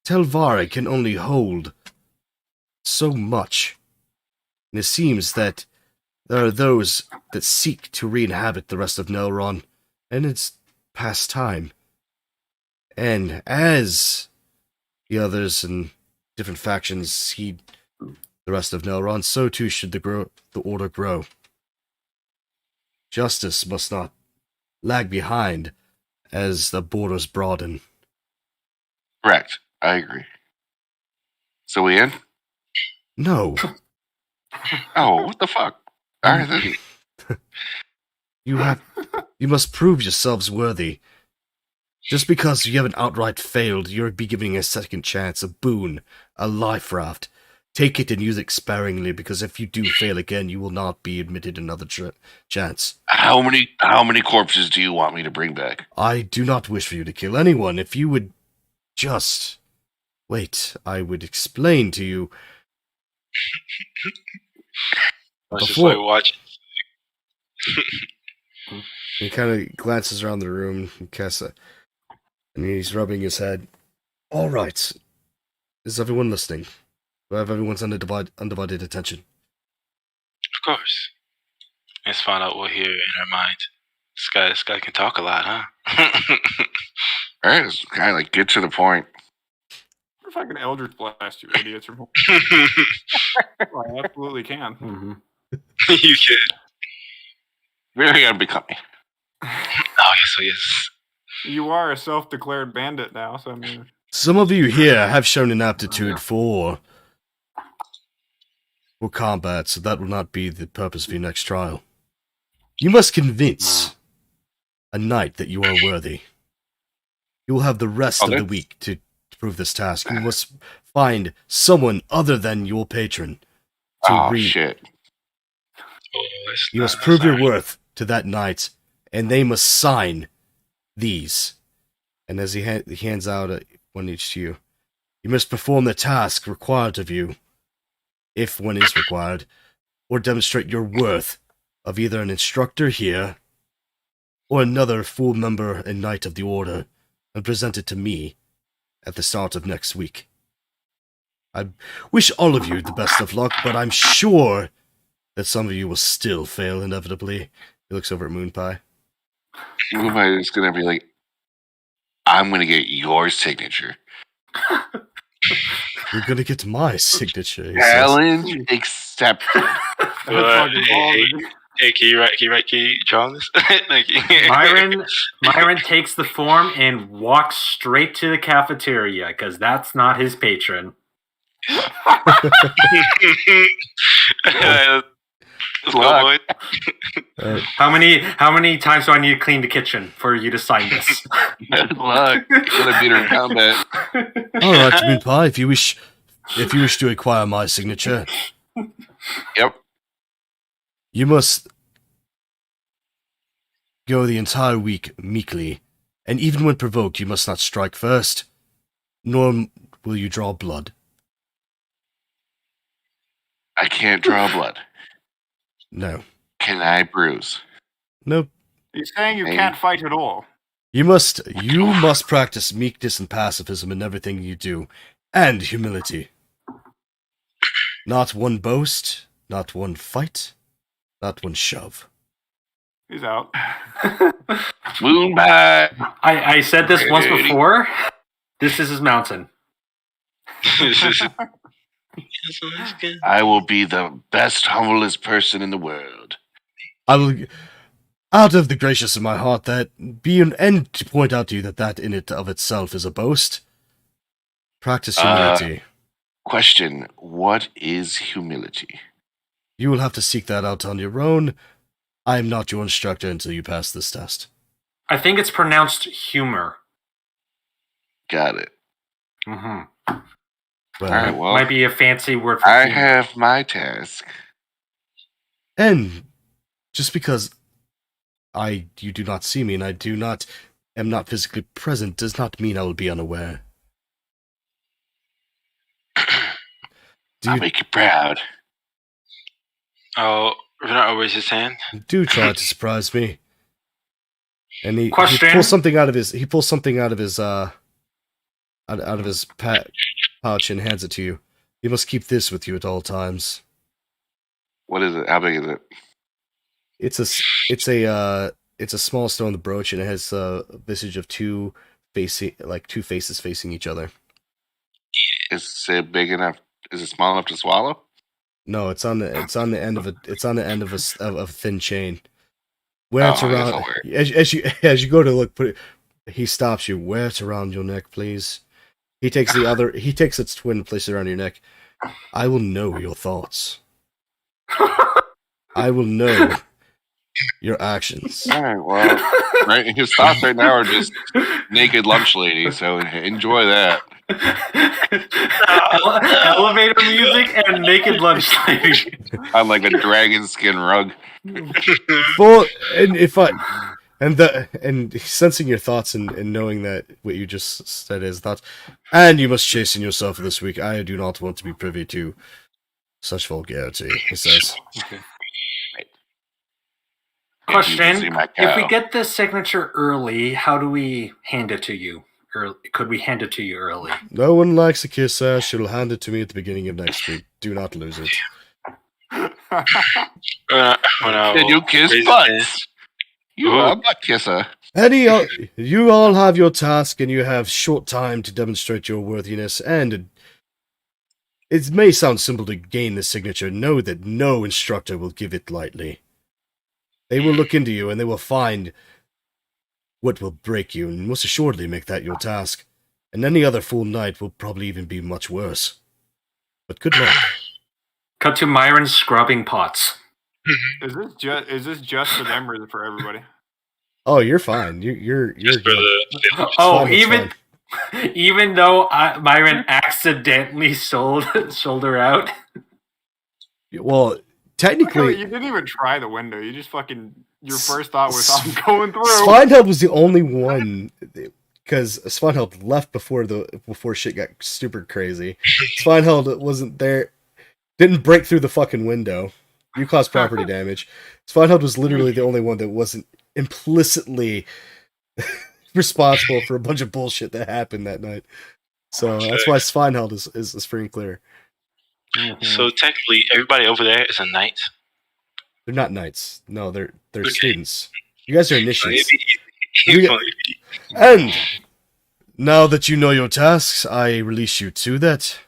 Telvara can only hold so much. And it seems that there are those that seek to re-inhabit the rest of Nelron, and it's past time. And as the others and different factions heed the rest of Nelron, so too should the Order grow. Justice must not lag behind as the borders broaden. Correct. I agree. So we in? No. Oh, what the fuck? All right, then. You must prove yourselves worthy. Just because you haven't outright failed, you'll be giving a second chance, a boon, a life raft. Take it and use it sparingly, because if you do fail again, you will not be admitted another chance. How many corpses do you want me to bring back? I do not wish for you to kill anyone. If you would just wait, I would explain to you. I was just like watching. He kind of glances around the room, and he's rubbing his head. All right. Is everyone listening? Do I have everyone's undivided attention? Of course. Let's find out what here in her mind. This guy can talk a lot, huh? All right, let's kind of like get to the point. What if I can Eldritch Blast you idiots? I absolutely can. Mm-hmm. You can. Very unbecoming. Oh, yes, so yes. You are a self-declared bandit now, so I mean... Some of you here have shown an aptitude for for combat, so that will not be the purpose of your next trial. You must convince a knight that you are worthy. You will have the rest of the week to prove this task. You must find someone other than your patron to read. Shit. You must prove your worth to that knight, and they must sign these. And as he hands out one each to you, you must perform the task required of you, if one is required, or demonstrate your worth of either an instructor here or another full member and knight of the order, and present it to me at the start of next week. I wish all of you the best of luck, but I'm sure that some of you will still fail inevitably. He looks over at Moonpie. Moonpie is going to be like, I'm going to get your signature. You're going to get my signature, he Challenge accepted. Hey, can you draw this? Myron takes the form and walks straight to the cafeteria because that's not his patron. How many times do I need to clean the kitchen for you to sign this? Good luck. Gonna beat her in combat. All right, Moonpie, if you wish to acquire my signature, Yep. you must go the entire week meekly, and even when provoked, you must not strike first, nor will you draw blood. I can't draw blood. No. Can I bruise? Nope. He's saying you can't fight at all. You must practice meekness and pacifism in everything you do, and humility. Not one boast, not one fight, not one shove. He's out. Moonpie. I said this once before. This is his mountain. I will be the best, humblest person in the world. I will, out of the gracious of my heart, that be an end to point out to you that in it of itself is a boast. Practice humility. Question, what is humility? You will have to seek that out on your own. I am not your instructor until you pass this test. I think it's pronounced humor. Got it. Mm-hmm. Well, all right, well, might be a fancy word for I humor. have my task. And just because you do not see me and am not physically present does not mean I will be unaware. I'll make you proud. Oh, Renata raise his hand. Do try to surprise me. And he Question. pulls something out of his pouch and hands it to you. You must keep this with you at all times. What is it? How big is it? It's a small stone brooch, and it has a visage of two faces facing each other. Is it big enough? Is it small enough to swallow? No, it's on the end of a thin chain. Wear it around as you go to look. He stops you. Wear it around your neck, please. He takes its twin and places it around your neck. I will know your thoughts. I will know your actions. All right, well, right. His thoughts right now are just naked lunch lady, so enjoy that. Elevator music and naked lunch lady. On like a dragon skin rug. And sensing your thoughts and knowing that what you just said is thoughts, and you must chasten yourself this week. I do not want to be privy to such vulgarity, he says. Question, if we get this signature early, how do we hand it to you? Or could we hand it to you early? No one likes a kiss ass. She'll hand it to me at the beginning of next week. Do not lose it. Did you kiss butts? You're a butt kisser. You all have your task, and you have short time to demonstrate your worthiness, and it may sound simple to gain the signature. Know that no instructor will give it lightly. They will look into you, and they will find what will break you, and most assuredly make that your task. And any other full night will probably even be much worse. But good luck. Cut to Myron scrubbing pots. Is this just for them or is it for everybody? Oh, you're fine. You're Just for good. the Oh, Fine, it's even though Myron accidentally sold her out. Well, technically, You didn't even try the window. You just fucking. Your first thought was, I'm going through. Svineheld was the only one because Svineheld left before shit got super crazy. Svineheld wasn't there, didn't break through the fucking window. You caused property damage. Svineheld was literally the only one that wasn't implicitly responsible for a bunch of bullshit that happened that night. So that's why Svineheld is free and clear. So technically, everybody over there is a knight. They're not knights. No, they're students. You guys are initiates. Maybe. And now that you know your tasks, I release you to that.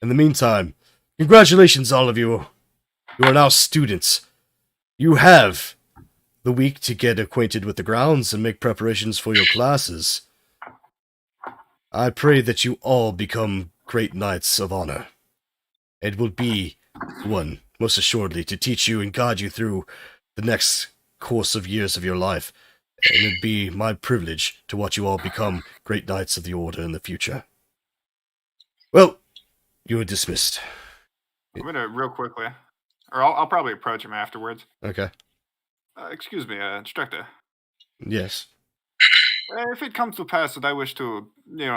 In the meantime, congratulations, all of you. You are now students. You have the week to get acquainted with the grounds and make preparations for your classes. I pray that you all become great knights of honor. It will be one, most assuredly, to teach you and guide you through the next course of years of your life. And it'd be my privilege to watch you all become great knights of the order in the future. Well, you are dismissed. I'm gonna real quickly, or I'll probably approach him afterwards. Okay. Excuse me, instructor. Yes. If it comes to pass that I wish to,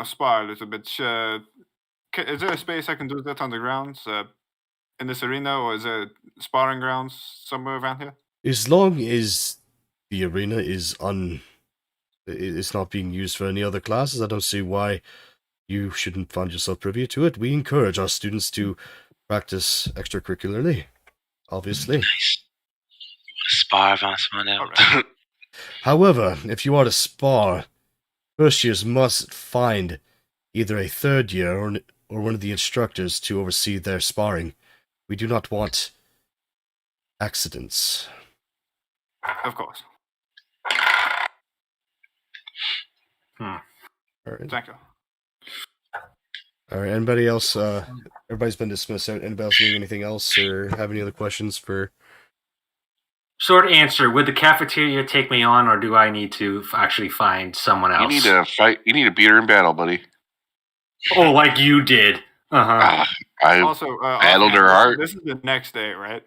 spar a little bit, is there a space I can do that on the grounds in this arena, or is there sparring grounds somewhere around here? As long as the arena is it's not being used for any other classes, I don't see why you shouldn't find yourself privy to it. We encourage our students to practice extracurricularly, obviously. Nice. You want to spar against one out? Alright. However, if you are to spar, first years must find either a third year or one of the instructors to oversee their sparring. We do not want accidents. Of course. All right. Thank you. All right. Anybody else? Everybody's been dismissed. Anybody else doing anything else or have any other questions for? Short answer: would the cafeteria take me on, or do I need to actually find someone else? You need to fight. You need to beat her in battle, buddy. Oh, like you did. Uh-huh. I Also, battled her heart. This is the next day, right?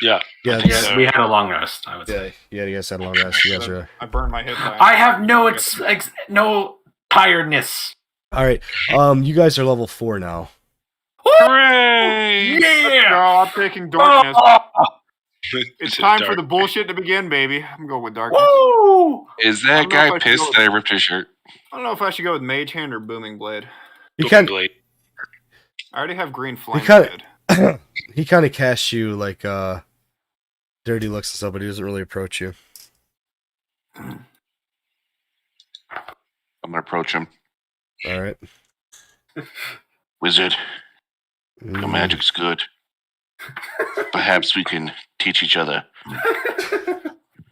Yeah. Yeah. Yeah, we had a long rest, I would say. Yeah. You guys had a long rest. You guys are. I burned my hit die. I have no tiredness. All right. You guys are level 4 now. Hooray! Yeah! Girl, I'm taking darkness. It's time for dark. the bullshit to begin, baby. I'm going with darkness. Woo! Is I that don't know if guy I should pissed go that I ripped his shirt? I don't know if I should go with Mage Hand or Booming Blade. He Open kind blade. I already have Green Flame. kinda- Blade. he kind of casts you like dirty looks and stuff, but he doesn't really approach you. I'm gonna approach him. All right. Wizard, your magic's good. Perhaps we can teach each other.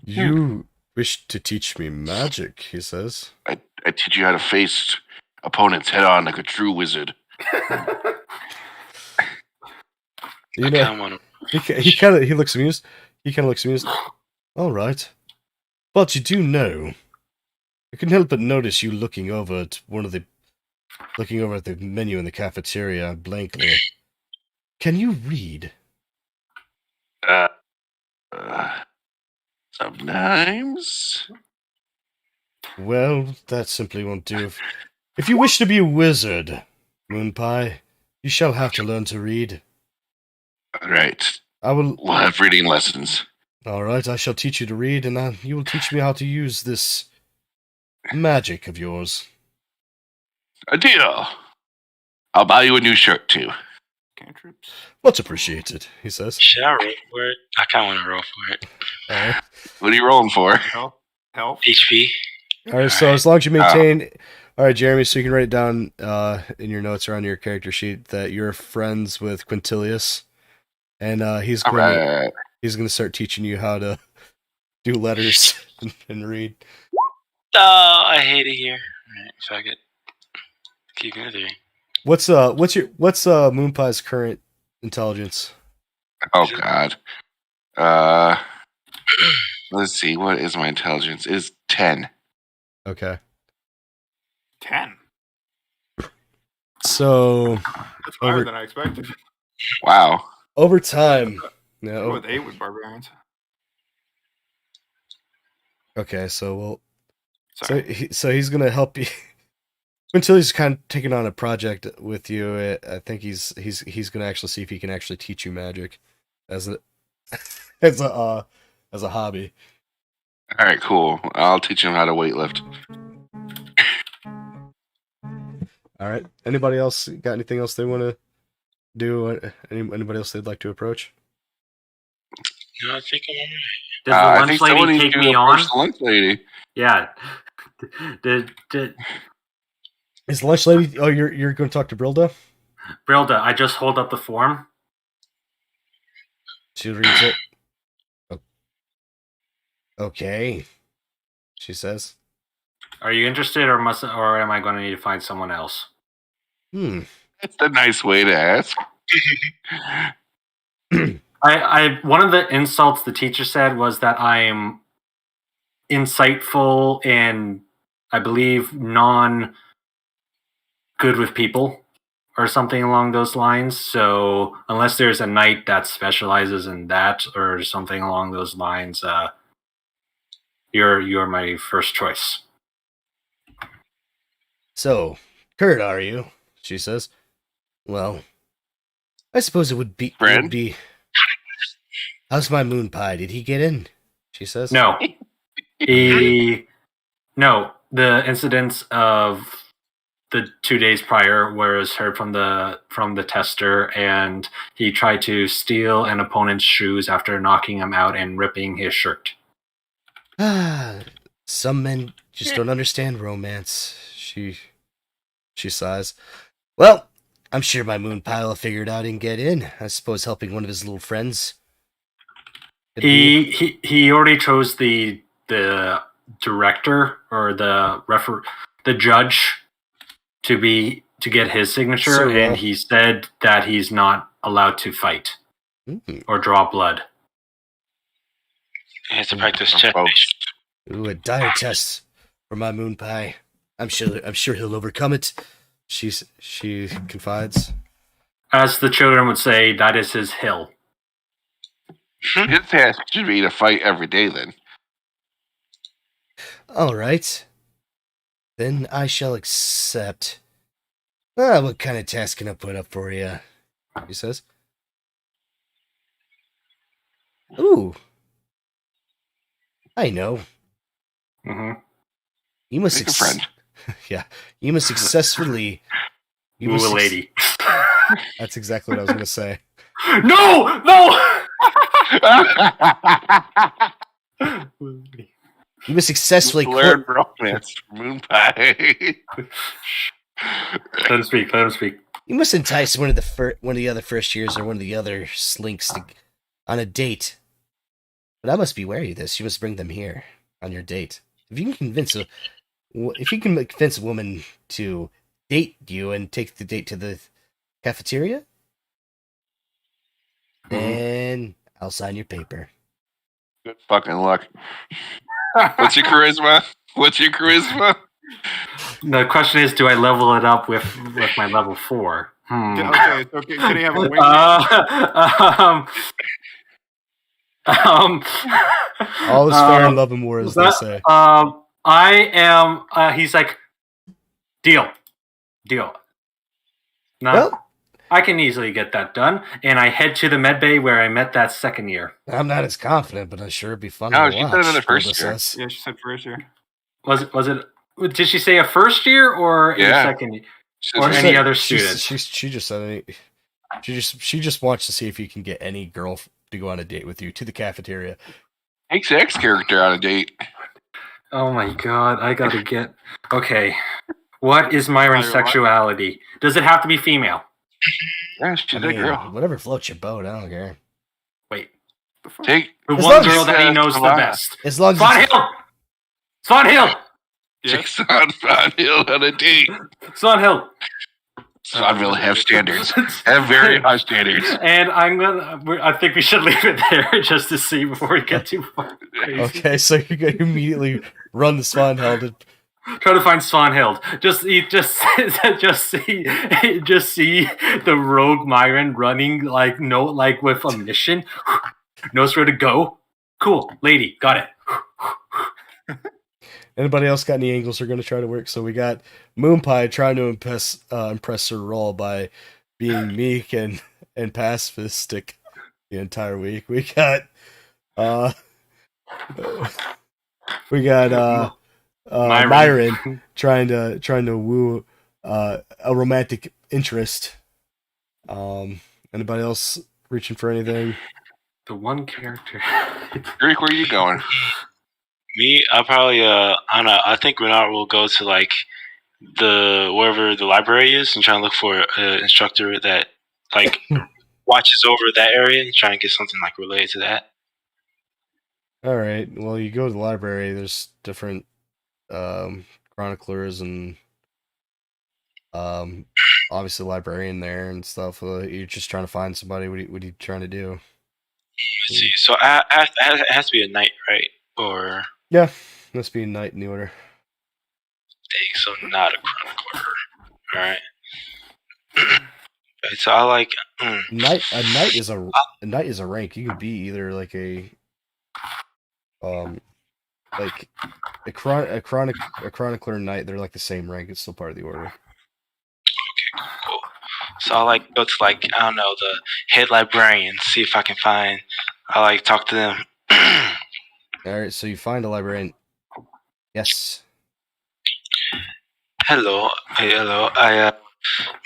You wish to teach me magic, he says. I teach you how to face opponents head on like a true wizard. You I know, kind of want to. he looks amused. He kind of looks amused. All right, but you do know. I couldn't help but notice you looking over at the menu in the cafeteria blankly. Can you read? Sometimes. Well, that simply won't do. If you wish to be a wizard, Moonpie, you shall have to learn to read. All right. I will. We'll have reading lessons. All right, I shall teach you to read, and you will teach me how to use this magic of yours. A deal. I'll buy you a new shirt, too. Cantrips. Much appreciated, he says. Should I roll for it? I kind of want to roll for it. All right. What are you rolling for? Health. HP. All right, so as long as you maintain... All right, Jeremy, so you can write it down in your notes or on your character sheet that you're friends with Quintilius, and he's All going right. to start teaching you how to do letters and read. Oh, I hate it here. Alright, fuck it. Keep going through. What's Moon Pie's current intelligence? Oh God. Uh, let's see. What is my intelligence? It is 10. Okay. 10. So That's higher Over- than I expected. Wow. over time, Go no. with 8 with barbarians. Okay, so Sorry. so he's gonna help you until he's kind of taking on a project with you. I think he's gonna actually see if he can actually teach you magic as a as a as a hobby. All right, cool. I'll teach him how to weightlift. All right. Anybody else got anything else they want to do? Anybody else they'd like to approach? No, I think I'm alright. Does the I lunch think someone lady needs take to me on? approach the lunch lady. Yeah. Did Is the lunch lady? Oh, you're going to talk to Brilda? Brilda, I just hold up the form. She reads it. Okay, she says. Are you interested, or am I going to need to find someone else? That's a nice way to ask. I one of the insults the teacher said was that I'm insightful and I believe non good with people or something along those lines. So unless there's a knight that specializes in that or something along those lines, you're my first choice. So, Kurt, are you? She says. Well, I suppose it would be. Friend? Would be. How's my moon pie? Did he get in? She says. No, no. The incidents of the 2 days prior was heard from the tester, and he tried to steal an opponent's shoes after knocking him out and ripping his shirt. Ah, some men just don't understand romance. She sighs. Well, I'm sure my moon pie will figure it out and get in. I suppose helping one of his little friends. He already chose the director or the judge to get his signature, So, and he said that he's not allowed to fight or draw blood. He has to practice Folks. chess. Ooh, a dire test for my moon pie. I'm sure he'll overcome it. She confides. As the children would say, that is his hill. His task should be to fight every day then. All right. Then I shall accept. What kind of task can I put up for you? He says. Ooh. I know. Mm-hmm. You must Make a friend. Yeah. You must successfully. Ooh, a lady. That's exactly what I was going to say. No! You must successfully learn romance for Moon Pie. Let him speak. You must entice one of the other first years or one of the other slinks on a date. But I must be wary of this. You must bring them here on your date. If you can convince a woman to date you and take the date to the cafeteria, then I'll sign your paper. Good fucking luck. What's your charisma? The question is, do I level it up with my level 4? Okay, so can he have a wing? All is fair in love and war, as they say. I am. He's like, deal. Now, Well, I can easily get that done, and I head to the med bay where I met that second year. I'm not as confident, but I'm sure it'd be fun No, to she watch. said it in the first Hilda year. says. Yeah, she said first year. Was it? Did she say a first year or a second year? Or She any said- other she- students? She just said she just wants to see if you can get any girl to go on a date with you to the cafeteria. Take Zach's character on a date. Oh my god, I gotta get. Okay. What is Myron's Myron, what? sexuality? Does it have to be female? Yeah, she's I a mean, girl. whatever floats your boat. I don't care. Wait. Take The As one long as girl that he it's, knows the Savannah. best. As long as Swan it's, Hill! Swan Hill! Yes. Take Son Hill on a date. Swan Hill! So I really have standards. Have very high standards. And I think we should leave it there just to see before we get too far crazy. Okay, so you're gonna immediately run the Svanheld and Try to find Svanhild. Just see the rogue Myron running like with a mission. Knows where to go. Cool, lady, got it. anybody else got any angles they're gonna try to work? So we got Moonpie trying to impress Sir Roll by being meek and pacifistic the entire week. We got Myron trying to woo a romantic interest. Anybody else reaching for anything? The one character. Greek, where are you going? Me, I probably I don't know. I think Renard will go to like wherever the library is and try and look for an instructor that like watches over that area and try and get something like related to that. All right. Well, you go to the library. There's different chroniclers and obviously librarian there and stuff. You're just trying to find somebody. What are you trying to do? Let's see. So it has to be a knight, right? Or Yeah, must be a knight in the order. dang, so not a chronicler. All right. Right, so I like Knight. A knight is a rank. You can be either like a like a chronicler and knight. They're like the same rank. It's still part of the order. cool. So I like go to like I don't know the head librarian, see if I can find. I like talk to them. All right. So you find a librarian. Yes. Hello, hello.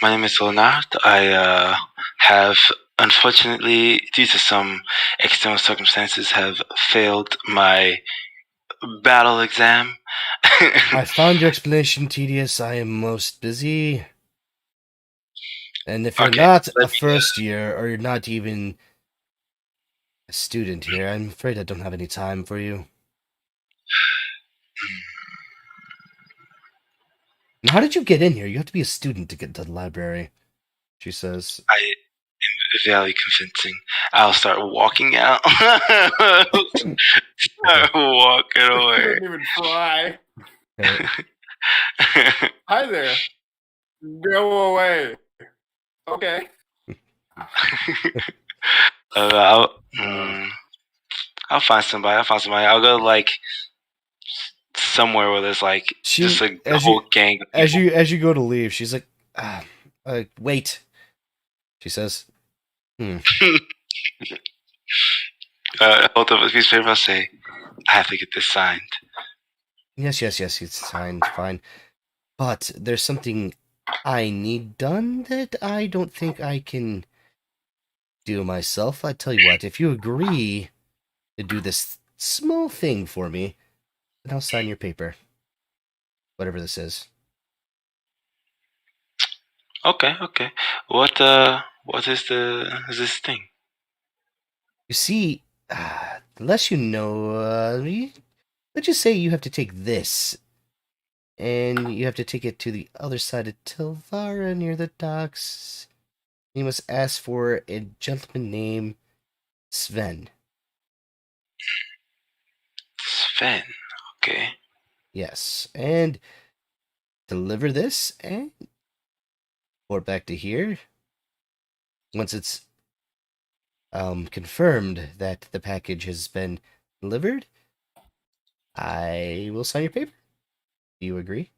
My name is Leonard. I have unfortunately, due to some external circumstances, have failed my battle exam. I found your explanation tedious. I am most busy. And if you're Okay, not let a me, first year, or you're not even a student here, I'm afraid I don't have any time for you. And how did you get in here? You have to be a student to get to the library, she says. I am very convincing. I'll start walking out. Start walking away. Couldn't even try. Okay. Hi there. Go away. Okay. I'll find somebody. I'll go like somewhere where there's like just like a whole gang of people. As you go to leave, she's like, wait. She says, Hold up a piece of paper. I'll say, I have to get this signed. yes, it's signed, fine. But there's something I need done that I don't think I can do myself. I tell you what, if you agree to do this small thing for me, then I'll sign your paper. Whatever this is. Okay. What is this thing? You see, the less you know, let's just say you have to take this, and you have to take it to the other side of Tilvara near the docks. You must ask for a gentleman named Sven. Sven. Okay. Yes, and deliver this and report back to here. Once it's confirmed that the package has been delivered, I will sign your paper. Do you agree?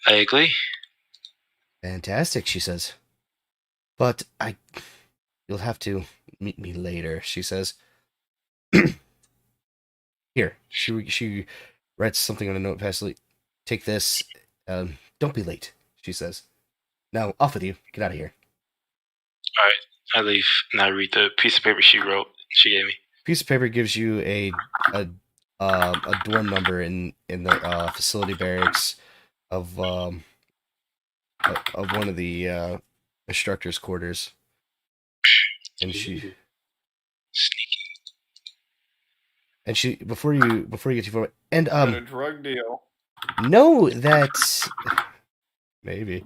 I agree. Fantastic, she says. But you'll have to meet me later, she says. Here, she writes something on a notepad. Take this. Don't be late, she says. Now, off with you. Get out of here. All right. I leave and I read the piece of paper she gave me. Piece of paper gives you a dorm number in the facility barracks of one of the instructors' quarters, and Sneaky. before you get too far, and Got a drug deal. know that maybe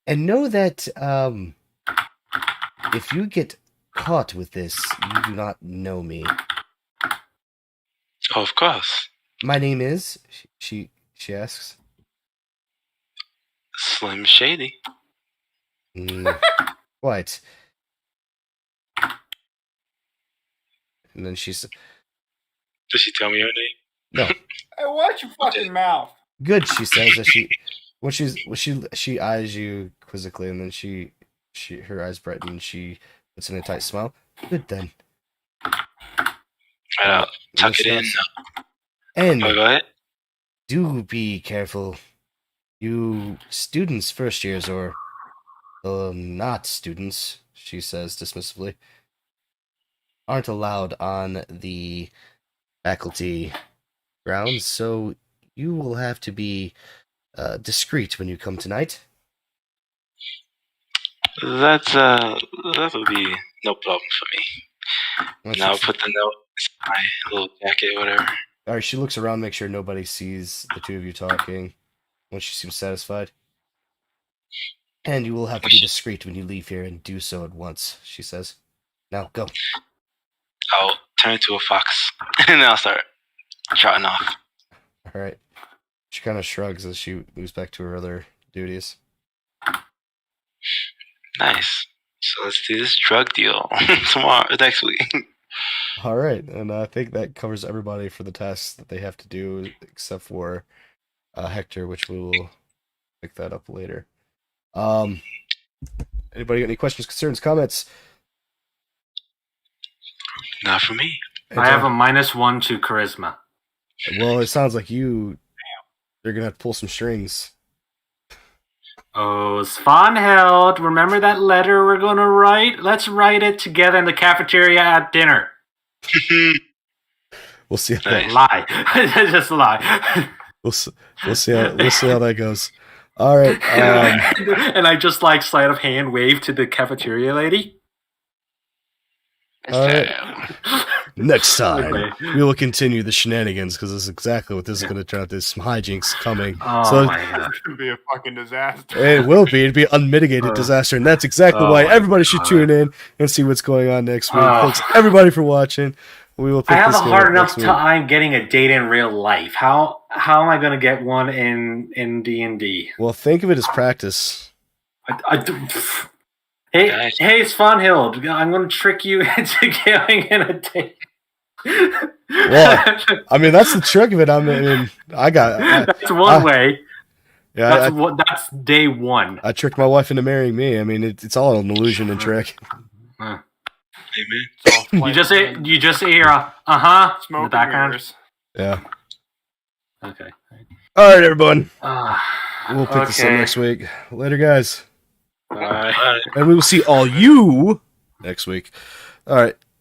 And know that if you get caught with this, you do not know me. Of course. My name is, she asks. Slim Shady. What? And then she's, Did she tell me her name? no. Hey, watch your fucking mouth. Good, she says as she eyes you quizzically, and then her eyes brighten, and she puts in a tight smile. Good then. Tuck it in. And Oh, go ahead. do be careful. You students, first years, or not students, she says dismissively, aren't allowed on the faculty grounds, so you will have to be discreet when you come tonight. That would be no problem for me. Well, And I'll put the note in my little jacket or whatever. All right, she looks around, make sure nobody sees the two of you talking. Once she seems satisfied. And you will have to be discreet when you leave here, and do so at once, she says. Now, go. I'll turn into a fox and I'll start trotting off. All right. She kind of shrugs as she moves back to her other duties. Nice. So let's do this drug deal next week. All right, and I think that covers everybody for the tasks that they have to do, except for Hector, which we will pick that up later. Anybody got any questions, concerns, comments? Not for me. I have a -1 to charisma. Well, it sounds like they're gonna have to pull some strings. Oh, Svanhild, remember that letter we're going to write? Let's write it together in the cafeteria at dinner. We'll see. How Nice. Lie. Just lie. we'll see how that goes. All right. And I just like sleight of hand wave to the cafeteria lady. All right. Next time, Okay. we will continue the shenanigans, because this is exactly what this is going to turn out. There's some hijinks coming. Oh So my god. It's gonna be a fucking disaster. it will be. It'd be an unmitigated disaster, and that's exactly Oh why my everybody should God. tune in and see what's going on next week. Oh. Thanks everybody for watching. We will pick I have this a game hard up enough next week. time getting a date in real life. How am I going to get one in D&D? Well, think of it as practice. Hey, Nice. hey, Svanhild, I'm going to trick you into giving in a date. Well, I mean, that's the trick of it. That's one way. Yeah, That's day one. I tricked my wife into marrying me. I mean, it's all an illusion and trick. Amen. It's all You just hear in the background. mirrors. Yeah. Okay. All right, everyone. Ah, We'll pick this up okay. next week. Later, guys. Bye. All right. And we will see all you next week. All right.